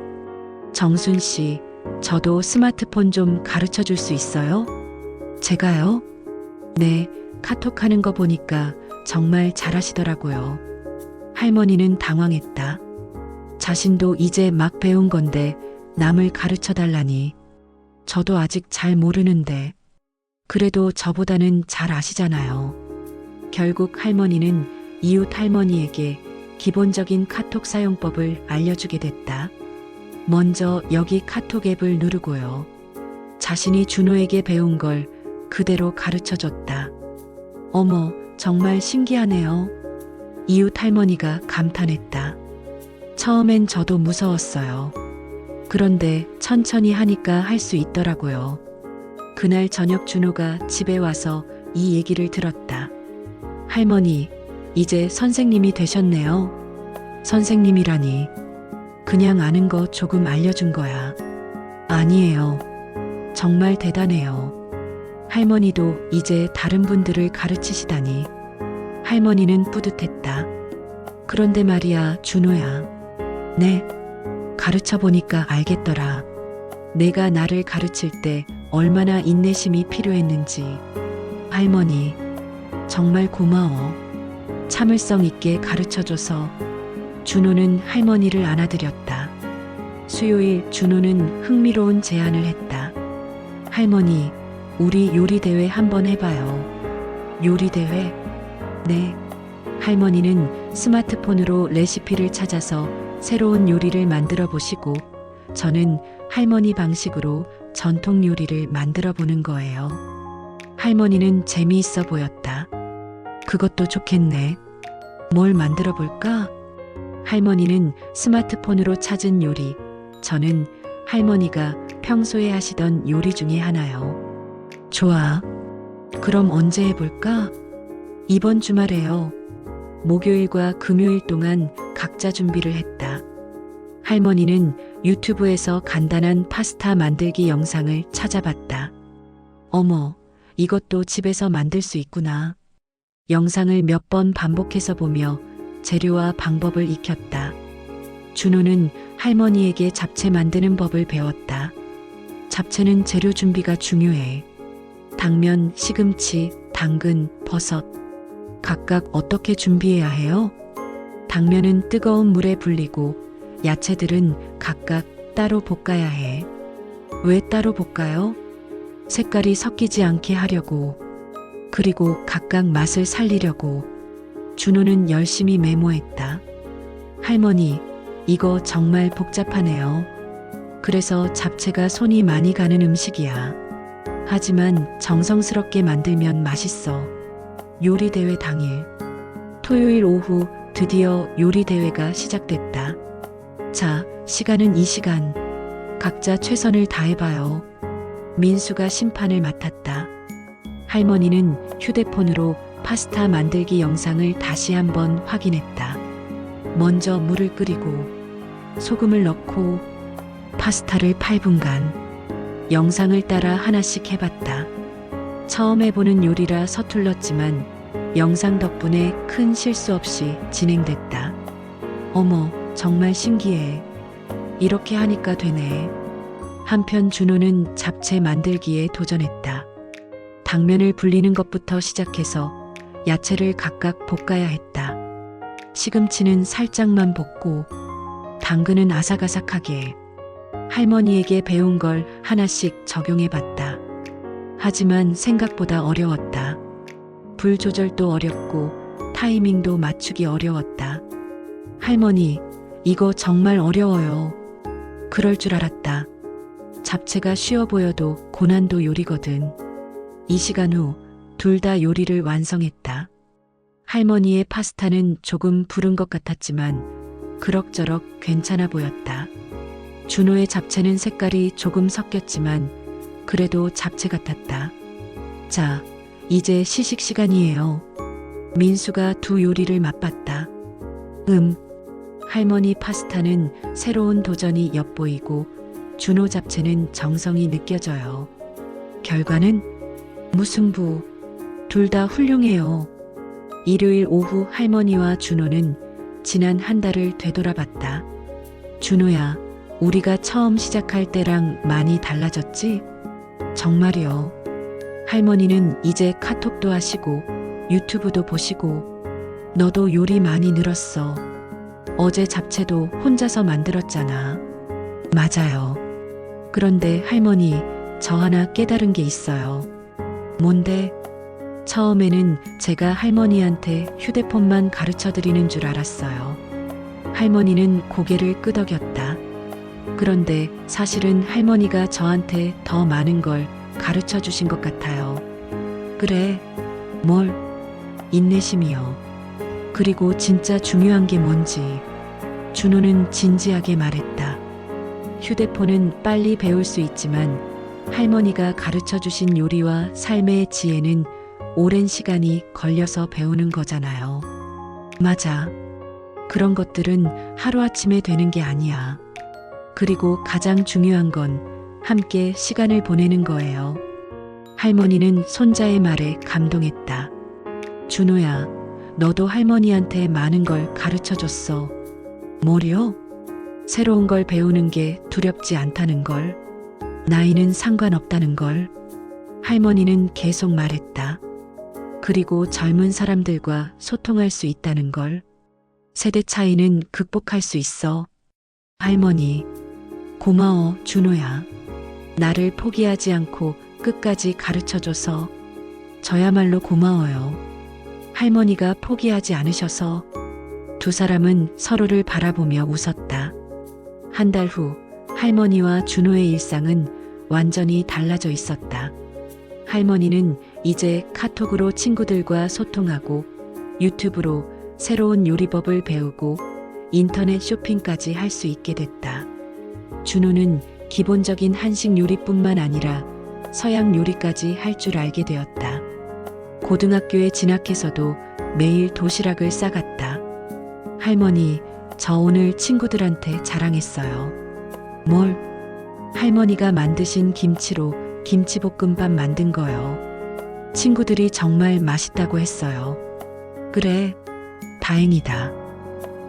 정순 씨, 저도 스마트폰 좀 가르쳐 줄 수 있어요? 제가요? 네, 카톡하는 거 보니까 정말 잘하시더라고요. 할머니는 당황했다. 자신도 이제 막 배운 건데 남을 가르쳐 달라니. 저도 아직 잘 모르는데. 그래도 저보다는 잘 아시잖아요. 결국 할머니는 이웃 할머니에게 기본적인 카톡 사용법을 알려주게 됐다. 먼저 여기 카톡 앱을 누르고요. 자신이 준호에게 배운 걸 그대로 가르쳐줬다. 어머, 정말 신기하네요. 이웃 할머니가 감탄했다. 처음엔 저도 무서웠어요. 그런데 천천히 하니까 할 수 있더라고요. 그날 저녁 준호가 집에 와서 이 얘기를 들었다. 할머니, 이제 선생님이 되셨네요. 선생님이라니. 그냥 아는 거 조금 알려준 거야. 아니에요. 정말 대단해요. 할머니도 이제 다른 분들을 가르치시다니. 할머니는 뿌듯했다. 그런데 말이야, 준호야. 네. 가르쳐 보니까 알겠더라. 내가 나를 가르칠 때 얼마나 인내심이 필요했는지. 할머니, 정말 고마워. 참을성 있게 가르쳐줘서. 준호는 할머니를 안아드렸다. 수요일 준호는 흥미로운 제안을 했다. 할머니, 우리 요리대회 한번 해봐요. 요리대회? 네. 할머니는 스마트폰으로 레시피를 찾아서 새로운 요리를 만들어 보시고, 저는 할머니 방식으로 전통 요리를 만들어 보는 거예요. 할머니는 재미있어 보였다. 그것도 좋겠네. 뭘 만들어 볼까? 할머니는 스마트폰으로 찾은 요리, 저는 할머니가 평소에 하시던 요리 중에 하나요. 좋아. 그럼 언제 해볼까? 이번 주말에요. 목요일과 금요일 동안 각자 준비를 했다. 할머니는 유튜브에서 간단한 파스타 만들기 영상을 찾아봤다. 어머, 이것도 집에서 만들 수 있구나. 영상을 몇 번 반복해서 보며 재료와 방법을 익혔다. 준호는 할머니에게 잡채 만드는 법을 배웠다. 잡채는 재료 준비가 중요해. 당면, 시금치, 당근, 버섯. 각각 어떻게 준비해야 해요? 당면은 뜨거운 물에 불리고 야채들은 각각 따로 볶아야 해. 왜 따로 볶아요? 색깔이 섞이지 않게 하려고. 그리고 각각 맛을 살리려고. 준호는 열심히 메모했다. 할머니, 이거 정말 복잡하네요. 그래서 잡채가 손이 많이 가는 음식이야. 하지만 정성스럽게 만들면 맛있어. 요리대회 당일. 토요일 오후 드디어 요리대회가 시작됐다. 자, 시간은 2시간. 각자 최선을 다해봐요. 민수가 심판을 맡았다. 할머니는 휴대폰으로 파스타 만들기 영상을 다시 한번 확인했다. 먼저 물을 끓이고 소금을 넣고 파스타를 8분간. 영상을 따라 하나씩 해봤다. 처음 해보는 요리라 서툴렀지만 영상 덕분에 큰 실수 없이 진행됐다. 어머, 정말 신기해. 이렇게 하니까 되네. 한편 준호는 잡채 만들기에 도전했다. 당면을 불리는 것부터 시작해서 야채를 각각 볶아야 했다. 시금치는 살짝만 볶고 당근은 아삭아삭하게. 할머니에게 배운 걸 하나씩 적용해 봤다. 하지만 생각보다 어려웠다. 불 조절도 어렵고 타이밍도 맞추기 어려웠다. 할머니, 이거 정말 어려워요. 그럴 줄 알았다. 잡채가 쉬워 보여도 고난도 요리거든. 2시간 후 둘 다 요리를 완성했다. 할머니의 파스타는 조금 부른 것 같았지만 그럭저럭 괜찮아 보였다. 준호의 잡채는 색깔이 조금 섞였지만 그래도 잡채 같았다. 자, 이제 시식 시간이에요. 민수가 두 요리를 맛봤다. 할머니 파스타는 새로운 도전이 엿보이고 준호 잡채는 정성이 느껴져요. 결과는 무승부. 둘 다 훌륭해요. 일요일 오후 할머니와 준호는 지난 한 달을 되돌아봤다. 준호야, 우리가 처음 시작할 때랑 많이 달라졌지? 정말이요. 할머니는 이제 카톡도 하시고 유튜브도 보시고 너도 요리 많이 늘었어. 어제 잡채도 혼자서 만들었잖아. 맞아요. 그런데 할머니, 저 하나 깨달은 게 있어요. 뭔데? 처음에는 제가 할머니한테 휴대폰만 가르쳐 드리는 줄 알았어요. 할머니는 고개를 끄덕였다. 그런데 사실은 할머니가 저한테 더 많은 걸 가르쳐 주신 것 같아요. 그래, 뭘? 인내심이요. 그리고 진짜 중요한 게 뭔지. 준호는 진지하게 말했다. 휴대폰은 빨리 배울 수 있지만 할머니가 가르쳐 주신 요리와 삶의 지혜는 오랜 시간이 걸려서 배우는 거잖아요. 맞아. 그런 것들은 하루아침에 되는 게 아니야. 그리고 가장 중요한 건 함께 시간을 보내는 거예요. 할머니는 손자의 말에 감동했다. 준호야, 너도 할머니한테 많은 걸 가르쳐 줬어. 뭐요? 새로운 걸 배우는 게 두렵지 않다는 걸. 나이는 상관없다는 걸. 할머니는 계속 말했다. 그리고 젊은 사람들과 소통할 수 있다는 걸. 세대 차이는 극복할 수 있어. 할머니, 고마워, 준호야. 나를 포기하지 않고 끝까지 가르쳐줘서 저야말로 고마워요. 할머니가 포기하지 않으셔서 두 사람은 서로를 바라보며 웃었다. 한 달 후 할머니와 준호의 일상은 완전히 달라져 있었다. 할머니는 이제 카톡으로 친구들과 소통하고 유튜브로 새로운 요리법을 배우고 인터넷 쇼핑까지 할 수 있게 됐다. 준호는 기본적인 한식 요리뿐만 아니라 서양 요리까지 할 줄 알게 되었다. 고등학교에 진학해서도 매일 도시락을 싸갔다. 할머니, 저 오늘 친구들한테 자랑했어요. 뭘? 할머니가 만드신 김치로 김치볶음밥 만든 거요. 친구들이 정말 맛있다고 했어요. 그래, 다행이다.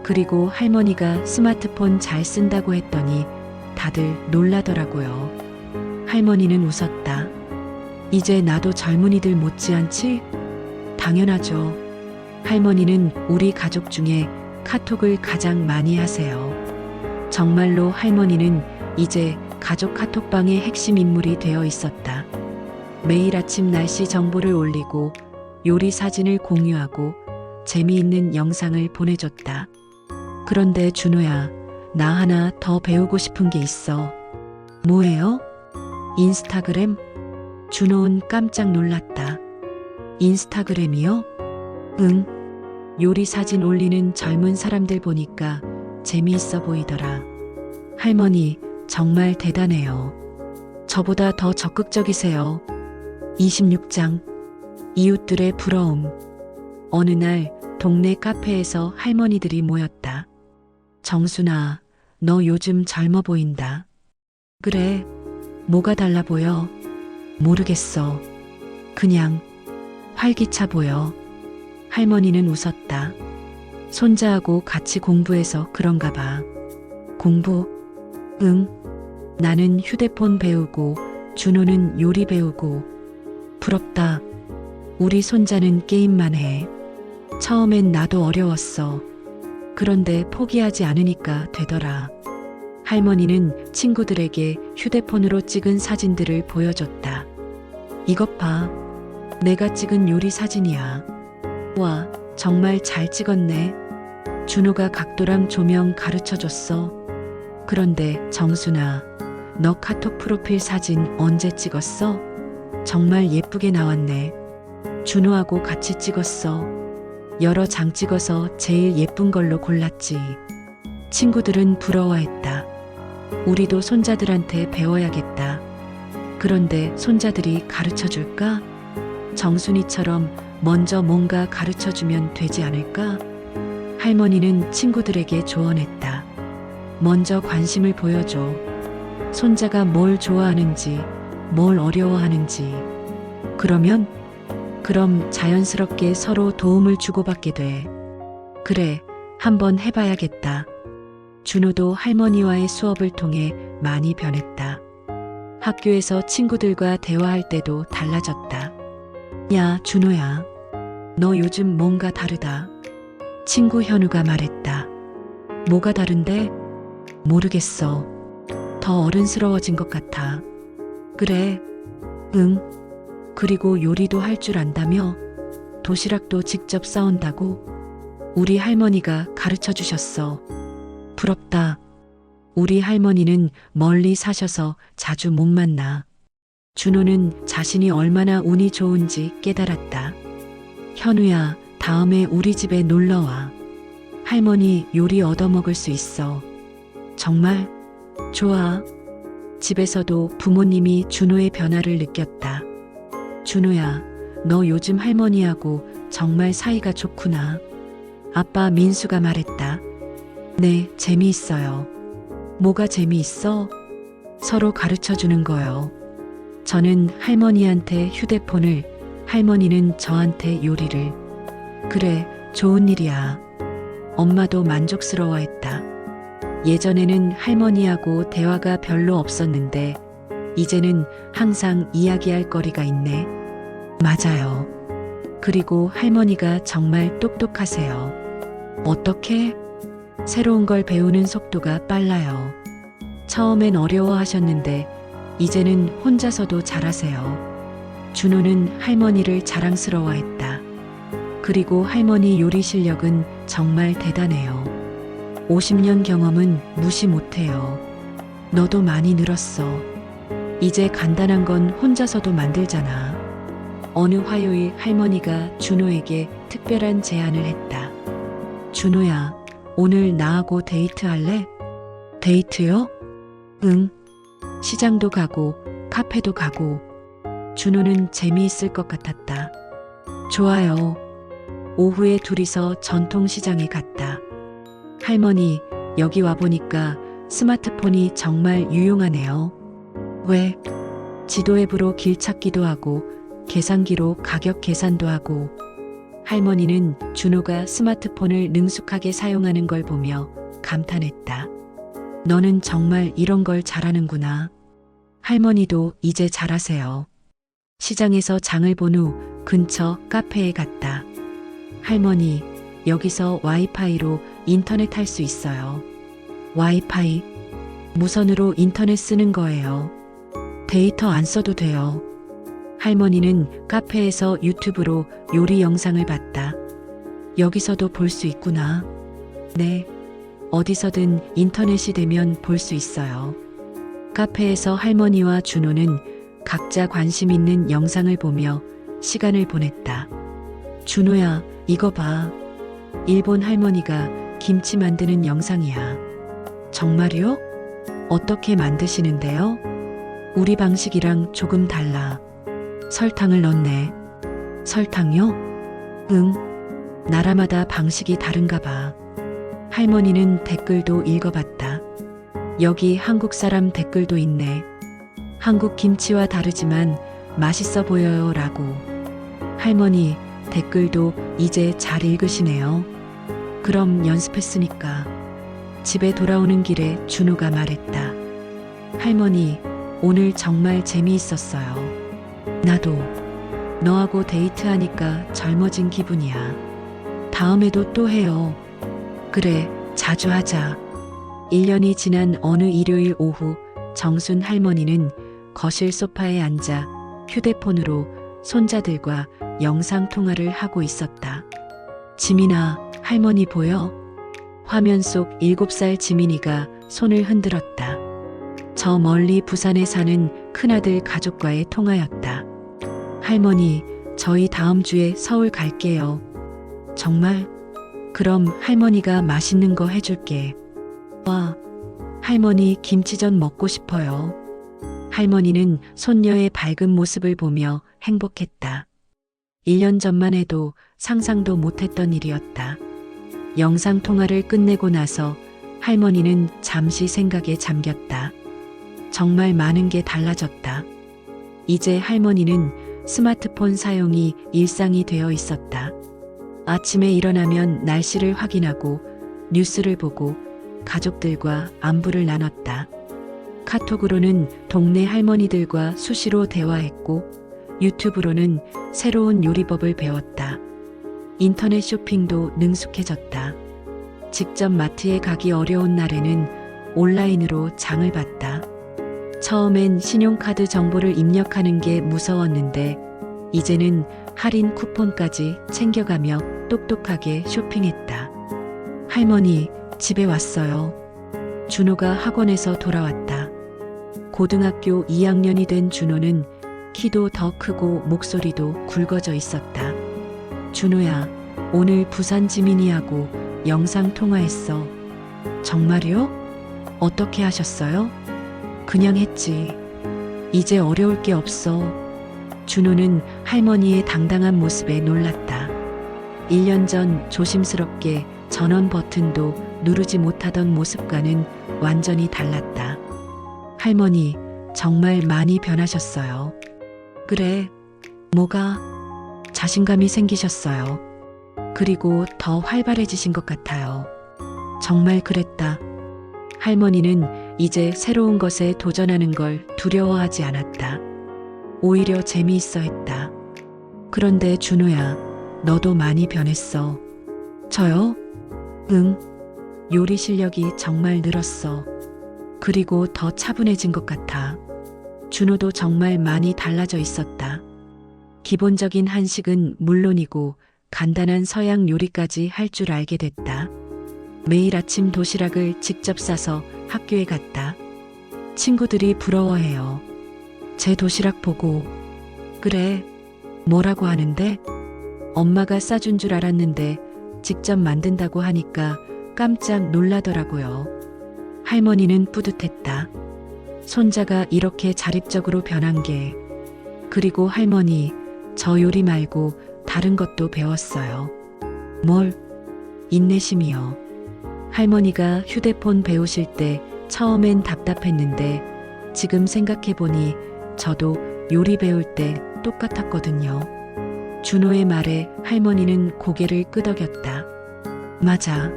그리고 할머니가 스마트폰 잘 쓴다고 했더니 다들 놀라더라고요. 할머니는 웃었다. 이제 나도 젊은이들 못지않지? 당연하죠. 할머니는 우리 가족 중에 카톡을 가장 많이 하세요. 정말로 할머니는 이제 가족 카톡방의 핵심 인물이 되어 있었다. 매일 아침 날씨 정보를 올리고 요리 사진을 공유하고 재미있는 영상을 보내줬다. 그런데 준호야, 나 하나 더 배우고 싶은 게 있어. 뭐예요? 인스타그램? 준호는 깜짝 놀랐다. 인스타그램이요? 응. 요리 사진 올리는 젊은 사람들 보니까 재미있어 보이더라. 할머니, 정말 대단해요. 저보다 더 적극적이세요. 26장. 이웃들의 부러움. 어느 날 동네 카페에서 할머니들이 모였다. 정순아, 너 요즘 젊어 보인다. 그래, 뭐가 달라 보여? 모르겠어. 그냥 활기차 보여. 할머니는 웃었다. 손자하고 같이 공부해서 그런가 봐. 공부? 응. 나는 휴대폰 배우고 준호는 요리 배우고. 부럽다. 우리 손자는 게임만 해. 처음엔 나도 어려웠어. 그런데 포기하지 않으니까 되더라. 할머니는 친구들에게 휴대폰으로 찍은 사진들을 보여줬다. 이것 봐. 내가 찍은 요리 사진이야. 와, 정말 잘 찍었네. 준호가 각도랑 조명 가르쳐줬어. 그런데 정순아, 너 카톡 프로필 사진 언제 찍었어? 정말 예쁘게 나왔네. 준호하고 같이 찍었어. 여러 장 찍어서 제일 예쁜 걸로 골랐지. 친구들은 부러워했다. 우리도 손자들한테 배워야겠다. 그런데 손자들이 가르쳐 줄까? 정순이처럼 먼저 뭔가 가르쳐 주면 되지 않을까? 할머니는 친구들에게 조언했다. 먼저 관심을 보여줘. 손자가 뭘 좋아하는지, 뭘 어려워하는지. 그럼 자연스럽게 서로 도움을 주고받게 돼. 그래, 한번 해봐야겠다. 준호도 할머니와의 수업을 통해 많이 변했다. 학교에서 친구들과 대화할 때도 달라졌다. 야, 준호야. 너 요즘 뭔가 다르다. 친구 현우가 말했다. 뭐가 다른데? 모르겠어. 더 어른스러워진 것 같아. 그래. 응. 그리고 요리도 할 줄 안다며? 도시락도 직접 싸온다고? 우리 할머니가 가르쳐 주셨어. 부럽다. 우리 할머니는 멀리 사셔서 자주 못 만나. 준호는 자신이 얼마나 운이 좋은지 깨달았다. 현우야, 다음에 우리 집에 놀러와. 할머니 요리 얻어먹을 수 있어. 정말? 좋아. 집에서도 부모님이 준호의 변화를 느꼈다. 준호야, 너 요즘 할머니하고 정말 사이가 좋구나. 아빠 민수가 말했다. 네, 재미있어요. 뭐가 재미있어? 서로 가르쳐 주는 거요. 저는 할머니한테 휴대폰을, 할머니는 저한테 요리를. 그래, 좋은 일이야. 엄마도 만족스러워했다. 예전에는 할머니하고 대화가 별로 없었는데 이제는 항상 이야기할 거리가 있네. 맞아요. 그리고 할머니가 정말 똑똑하세요. 어떻게? 새로운 걸 배우는 속도가 빨라요. 처음엔 어려워하셨는데 이제는 혼자서도 잘하세요. 준호는 할머니를 자랑스러워했다. 그리고 할머니 요리 실력은 정말 대단해요. 50년 경험은 무시 못해요. 너도 많이 늘었어. 이제 간단한 건 혼자서도 만들잖아. 어느 화요일 할머니가 준호에게 특별한 제안을 했다. 준호야, 오늘 나하고 데이트할래? 데이트요? 응. 시장도 가고 카페도 가고. 준호는 재미있을 것 같았다. 좋아요. 오후에 둘이서 전통시장에 갔다. 할머니, 여기 와보니까 스마트폰이 정말 유용하네요. 왜? 지도 앱으로 길 찾기도 하고 계산기로 가격 계산도 하고. 할머니는 준호가 스마트폰을 능숙하게 사용하는 걸 보며 감탄했다. 너는 정말 이런 걸 잘하는구나. 할머니도 이제 잘하세요. 시장에서 장을 본 후 근처 카페에 갔다. 할머니, 여기서 와이파이로 인터넷 할 수 있어요. 와이파이? 무선으로 인터넷 쓰는 거예요. 데이터 안 써도 돼요. 할머니는 카페에서 유튜브로 요리 영상을 봤다. 여기서도 볼 수 있구나. 네. 어디서든 인터넷이 되면 볼 수 있어요. 카페에서 할머니와 준호는 각자 관심 있는 영상을 보며 시간을 보냈다. 준호야, 이거 봐. 일본 할머니가 김치 만드는 영상이야. 정말요? 어떻게 만드시는데요? 우리 방식이랑 조금 달라. 설탕을 넣네. 설탕요? 응. 나라마다 방식이 다른가 봐. 할머니는 댓글도 읽어봤다. 여기 한국 사람 댓글도 있네. 한국 김치와 다르지만 맛있어 보여요 라고. 할머니, 댓글도 이제 잘 읽으시네요. 그럼 연습했으니까. 집에 돌아오는 길에 준호가 말했다. 할머니, 오늘 정말 재미있었어요. 나도. 너하고 데이트하니까 젊어진 기분이야. 다음에도 또 해요. 그래, 자주 하자. 1년이 지난 어느 일요일 오후 정순 할머니는 거실 소파에 앉아 휴대폰으로 손자들과 영상통화를 하고 있었다. 지민아, 할머니 보여? 화면 속 7살 지민이가 손을 흔들었다. 저 멀리 부산에 사는 큰아들 가족과의 통화였다. 할머니, 저희 다음 주에 서울 갈게요. 정말? 그럼 할머니가 맛있는 거 해줄게. 와, 할머니 김치전 먹고 싶어요. 할머니는 손녀의 밝은 모습을 보며 행복했다. 1년 전만 해도 상상도 못했던 일이었다. 영상통화를 끝내고 나서 할머니는 잠시 생각에 잠겼다. 정말 많은 게 달라졌다. 이제 할머니는 스마트폰 사용이 일상이 되어 있었다. 아침에 일어나면 날씨를 확인하고 뉴스를 보고 가족들과 안부를 나눴다. 카톡으로는 동네 할머니들과 수시로 대화했고 유튜브로는 새로운 요리법을 배웠다. 인터넷 쇼핑도 능숙해졌다. 직접 마트에 가기 어려운 날에는 온라인으로 장을 봤다. 처음엔 신용카드 정보를 입력하는 게 무서웠는데 이제는 할인 쿠폰까지 챙겨가며 똑똑하게 쇼핑했다. 할머니, 집에 왔어요. 준호가 학원에서 돌아왔다. 고등학교 2학년이 된 준호는 키도 더 크고 목소리도 굵어져 있었다. 준호야, 오늘 부산 지민이하고 영상 통화했어. 정말요? 어떻게 하셨어요? 그냥 했지. 이제 어려울 게 없어. 준호는 할머니의 당당한 모습에 놀랐다. 1년 전 조심스럽게 전원 버튼도 누르지 못하던 모습과는 완전히 달랐다. 할머니, 정말 많이 변하셨어요. 그래, 뭐가? 자신감이 생기셨어요. 그리고 더 활발해지신 것 같아요. 정말 그랬다. 할머니는 이제 새로운 것에 도전하는 걸 두려워하지 않았다. 오히려 재미있어 했다. 그런데 준호야, 너도 많이 변했어. 저요? 응. 요리 실력이 정말 늘었어. 그리고 더 차분해진 것 같아. 준호도 정말 많이 달라져 있었다. 기본적인 한식은 물론이고 간단한 서양 요리까지 할 줄 알게 됐다. 매일 아침 도시락을 직접 싸서 학교에 갔다. 친구들이 부러워해요. 제 도시락 보고. 그래, 뭐라고 하는데? 엄마가 싸준 줄 알았는데 직접 만든다고 하니까 깜짝 놀라더라고요. 할머니는 뿌듯했다. 손자가 이렇게 자립적으로 변한 게. 그리고 할머니, 저 요리 말고 다른 것도 배웠어요. 뭘? 인내심이요. 할머니가 휴대폰 배우실 때 처음엔 답답했는데 지금 생각해보니 저도 요리 배울 때 똑같았거든요. 준호의 말에 할머니는 고개를 끄덕였다. 맞아.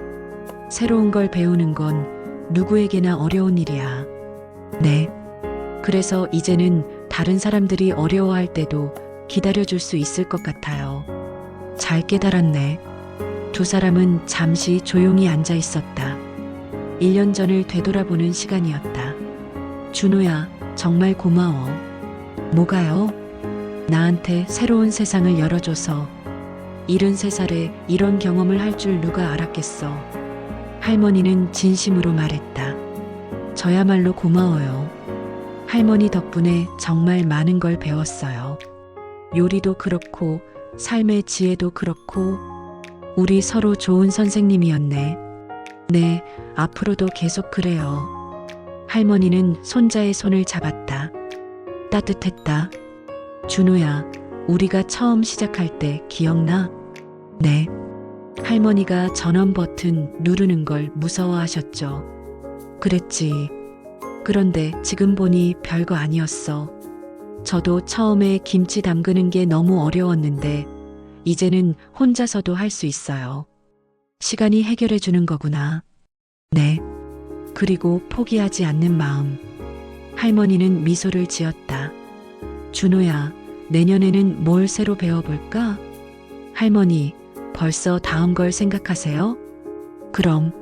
새로운 걸 배우는 건 누구에게나 어려운 일이야. 네. 그래서 이제는 다른 사람들이 어려워할 때도 기다려줄 수 있을 것 같아요. 잘 깨달았네. 두 사람은 잠시 조용히 앉아 있었다. 1년 전을 되돌아보는 시간이었다. 준호야, 정말 고마워. 뭐가요? 나한테 새로운 세상을 열어줘서. 73살에 이런 경험을 할 줄 누가 알았겠어. 할머니는 진심으로 말했다. 저야말로 고마워요. 할머니 덕분에 정말 많은 걸 배웠어요. 요리도 그렇고 삶의 지혜도 그렇고 우리 서로 좋은 선생님이었네. 네, 앞으로도 계속 그래요. 할머니는 손자의 손을 잡았다. 따뜻했다. 준호야, 우리가 처음 시작할 때 기억나? 네. 할머니가 전원 버튼 누르는 걸 무서워하셨죠. 그랬지. 그런데 지금 보니 별거 아니었어. 저도 처음에 김치 담그는 게 너무 어려웠는데 이제는 혼자서도 할 수 있어요. 시간이 해결해 주는 거구나. 네. 그리고 포기하지 않는 마음. 할머니는 미소를 지었다. 준호야, 내년에는 뭘 새로 배워볼까? 할머니, 벌써 다음 걸 생각하세요? 그럼,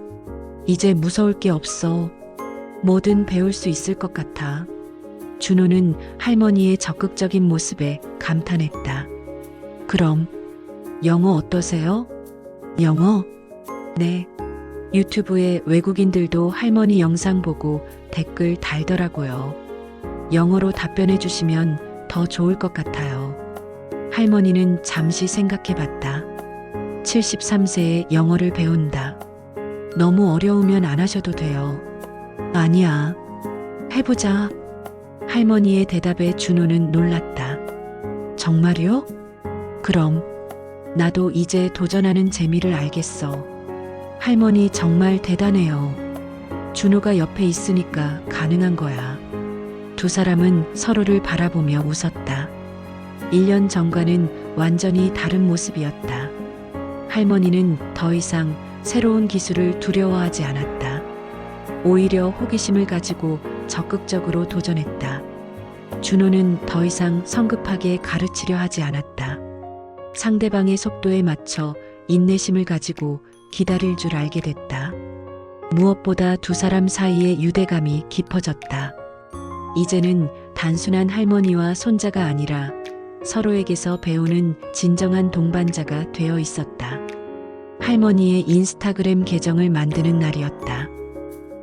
이제 무서울 게 없어. 뭐든 배울 수 있을 것 같아. 준호는 할머니의 적극적인 모습에 감탄했다. 그럼, 영어 어떠세요? 영어? 네. 유튜브에 외국인들도 할머니 영상 보고 댓글 달더라고요. 영어로 답변해 주시면 더 좋을 것 같아요. 할머니는 잠시 생각해 봤다. 73세에 영어를 배운다. 너무 어려우면 안 하셔도 돼요. 아니야. 해보자. 할머니의 대답에 준호는 놀랐다. 정말요? 그럼 나도 이제 도전하는 재미를 알겠어. 할머니 정말 대단해요. 준호가 옆에 있으니까 가능한 거야. 두 사람은 서로를 바라보며 웃었다. 1년 전과는 완전히 다른 모습이었다. 할머니는 더 이상 새로운 기술을 두려워하지 않았다. 오히려 호기심을 가지고 적극적으로 도전했다. 준호는 더 이상 성급하게 가르치려 하지 않았다. 상대방의 속도에 맞춰 인내심을 가지고 기다릴 줄 알게 됐다. 무엇보다 두 사람 사이의 유대감이 깊어졌다. 이제는 단순한 할머니와 손자가 아니라 서로에게서 배우는 진정한 동반자가 되어 있었다. 할머니의 인스타그램 계정을 만드는 날이었다.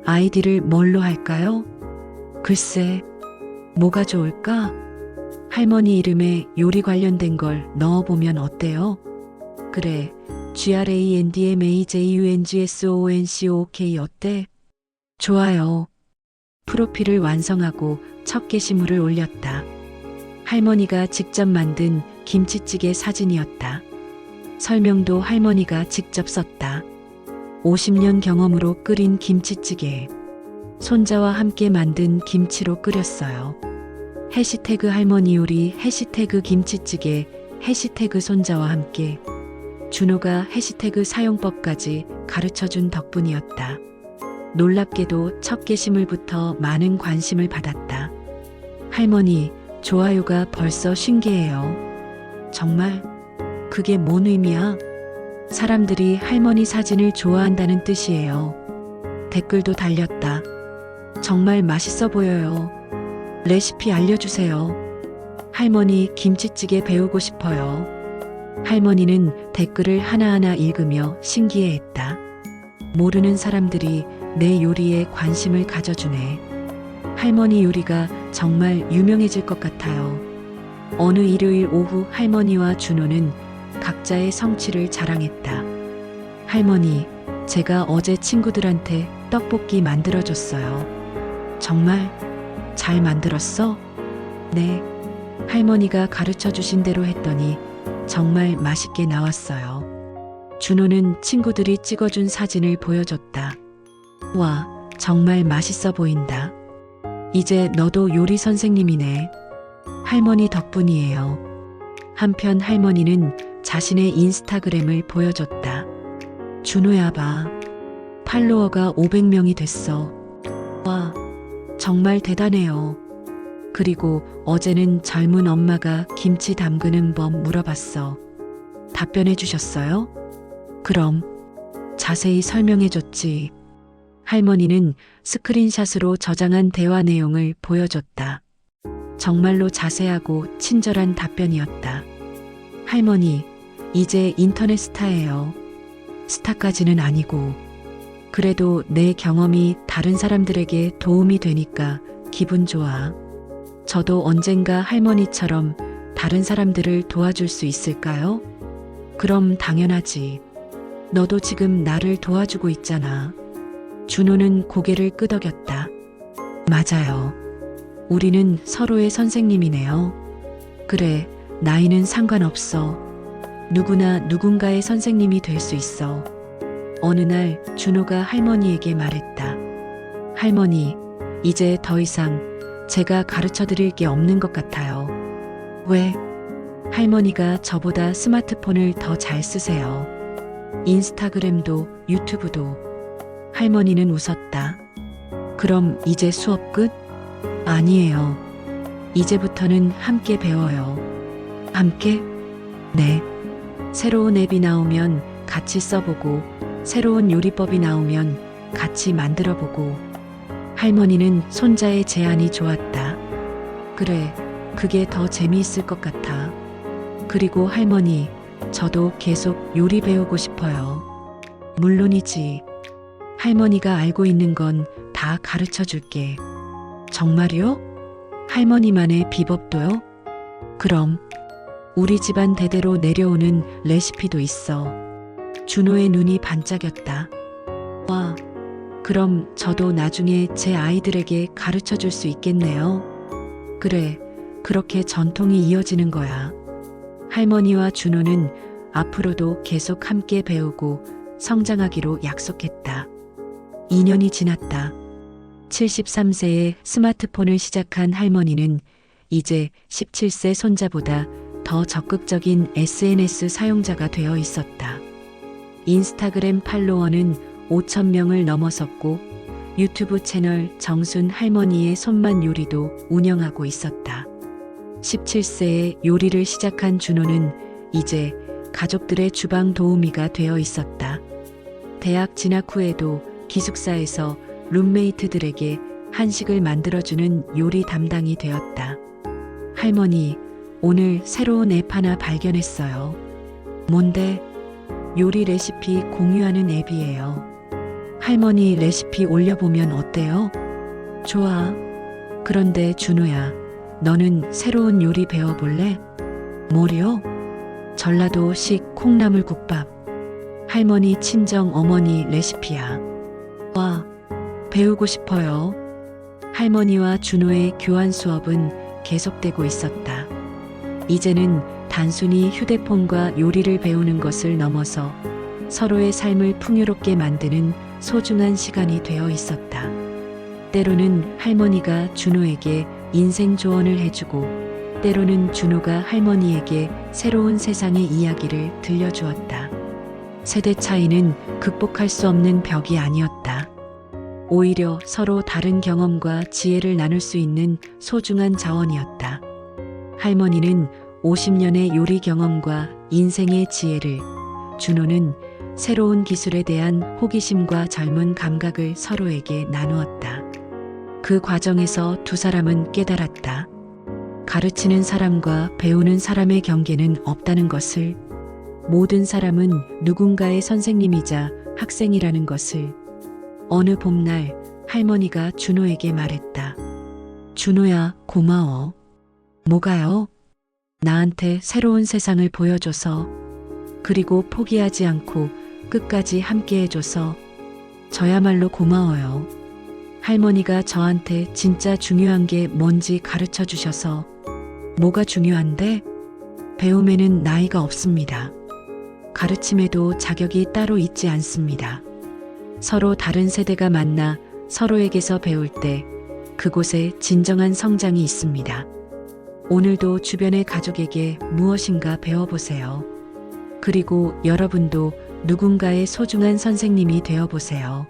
아이디를 뭘로 할까요? 글쎄, 뭐가 좋을까? 할머니 이름에 요리 관련된 걸 넣어보면 어때요? 그래, GRANDMAJUNGSONCOK 어때? 좋아요. 프로필을 완성하고 첫 게시물을 올렸다. 할머니가 직접 만든 김치찌개 사진이었다. 설명도 할머니가 직접 썼다. 50년 경험으로 끓인 김치찌개. 손자와 함께 만든 김치로 끓였어요. 해시태그 할머니 요리, 해시태그 김치찌개, 해시태그 손자와 함께. 준호가 해시태그 사용법까지 가르쳐준 덕분이었다. 놀랍게도 첫 게시물부터 많은 관심을 받았다. 할머니, 좋아요가 벌써 50개예요. 정말? 그게 뭔 의미야? 사람들이 할머니 사진을 좋아한다는 뜻이에요. 댓글도 달렸다. 정말 맛있어 보여요. 레시피 알려주세요. 할머니 김치찌개 배우고 싶어요. 할머니는 댓글을 하나하나 읽으며 신기해했다. 모르는 사람들이 내 요리에 관심을 가져주네. 할머니 요리가 정말 유명해질 것 같아요. 어느 일요일 오후 할머니와 준호는 각자의 성취를 자랑했다. 할머니, 제가 어제 친구들한테 떡볶이 만들어줬어요. 정말 잘 만들었어? 네. 할머니가 가르쳐 주신 대로 했더니 정말 맛있게 나왔어요. 준호는 친구들이 찍어준 사진을 보여줬다. 와, 정말 맛있어 보인다. 이제 너도 요리 선생님이네. 할머니 덕분이에요. 한편 할머니는 자신의 인스타그램을 보여줬다. 준호야 봐. 팔로워가 500명이 됐어. 와, 정말 대단해요. 그리고 어제는 젊은 엄마가 김치 담그는 법 물어봤어. 답변해 주셨어요? 그럼 자세히 설명해 줬지. 할머니는 스크린샷으로 저장한 대화 내용을 보여줬다. 정말로 자세하고 친절한 답변이었다. 할머니, 이제 인터넷 스타예요. 스타까지는 아니고. 그래도 내 경험이 다른 사람들에게 도움이 되니까 기분 좋아. 저도 언젠가 할머니처럼 다른 사람들을 도와줄 수 있을까요? 그럼 당연하지. 너도 지금 나를 도와주고 있잖아. 준호는 고개를 끄덕였다. 맞아요. 우리는 서로의 선생님이네요. 그래, 나이는 상관없어. 누구나 누군가의 선생님이 될 수 있어. 어느 날 준호가 할머니에게 말했다. 할머니, 이제 더 이상 제가 가르쳐 드릴 게 없는 것 같아요. 왜? 할머니가 저보다 스마트폰을 더 잘 쓰세요. 인스타그램도 유튜브도. 할머니는 웃었다. 그럼 이제 수업 끝? 아니에요. 이제부터는 함께 배워요. 함께? 네. 새로운 앱이 나오면 같이 써보고, 새로운 요리법이 나오면 같이 만들어보고. 할머니는 손자의 제안이 좋았다. 그래, 그게 더 재미있을 것 같아. 그리고 할머니, 저도 계속 요리 배우고 싶어요. 물론이지. 할머니가 알고 있는 건 다 가르쳐 줄게. 정말요? 할머니만의 비법도요? 그럼 우리 집안 대대로 내려오는 레시피도 있어. 준호의 눈이 반짝였다. 와, 그럼 저도 나중에 제 아이들에게 가르쳐 줄 수 있겠네요. 그래, 그렇게 전통이 이어지는 거야. 할머니와 준호는 앞으로도 계속 함께 배우고 성장하기로 약속했다. 2년이 지났다. 73세에 스마트폰을 시작한 할머니는 이제 17세 손자보다 더 적극적인 SNS 사용자가 되어 있었다. 인스타그램 팔로워는 5,000명을 넘어섰고 유튜브 채널 정순 할머니의 손맛 요리도 운영하고 있었다. 17세에 요리를 시작한 준호는 이제 가족들의 주방 도우미가 되어 있었다. 대학 진학 후에도 기숙사에서 룸메이트들에게 한식을 만들어주는 요리 담당이 되었다. 할머니, 오늘 새로운 앱 하나 발견했어요. 뭔데? 요리 레시피 공유하는 앱이에요. 할머니 레시피 올려보면 어때요? 좋아. 그런데 준호야, 너는 새로운 요리 배워볼래? 뭐요? 전라도식 콩나물국밥. 할머니 친정 어머니 레시피야. 와, 배우고 싶어요. 할머니와 준호의 교환 수업은 계속되고 있었다. 이제는 단순히 휴대폰과 요리를 배우는 것을 넘어서 서로의 삶을 풍요롭게 만드는 소중한 시간이 되어 있었다. 때로는 할머니가 준호에게 인생 조언을 해주고, 때로는 준호가 할머니에게 새로운 세상의 이야기를 들려주었다. 세대 차이는 극복할 수 없는 벽이 아니었다. 오히려 서로 다른 경험과 지혜를 나눌 수 있는 소중한 자원이었다. 할머니는 50년의 요리 경험과 인생의 지혜를 준호는 새로운 기술에 대한 호기심과 젊은 감각을 서로에게 나누었다. 그 과정에서 두 사람은 깨달았다. 가르치는 사람과 배우는 사람의 경계는 없다는 것을, 모든 사람은 누군가의 선생님이자 학생이라는 것을. 어느 봄날 할머니가 준호에게 말했다. 준호야, 고마워. 뭐가요? 나한테 새로운 세상을 보여줘서, 그리고 포기하지 않고 끝까지 함께 해줘서 저야말로 고마워요. 할머니가 저한테 진짜 중요한 게 뭔지 가르쳐 주셔서. 뭐가 중요한데? 배움에는 나이가 없습니다. 가르침에도 자격이 따로 있지 않습니다. 서로 다른 세대가 만나 서로에게서 배울 때 그곳에 진정한 성장이 있습니다. 오늘도 주변의 가족에게 무엇인가 배워보세요. 그리고 여러분도 누군가의 소중한 선생님이 되어보세요.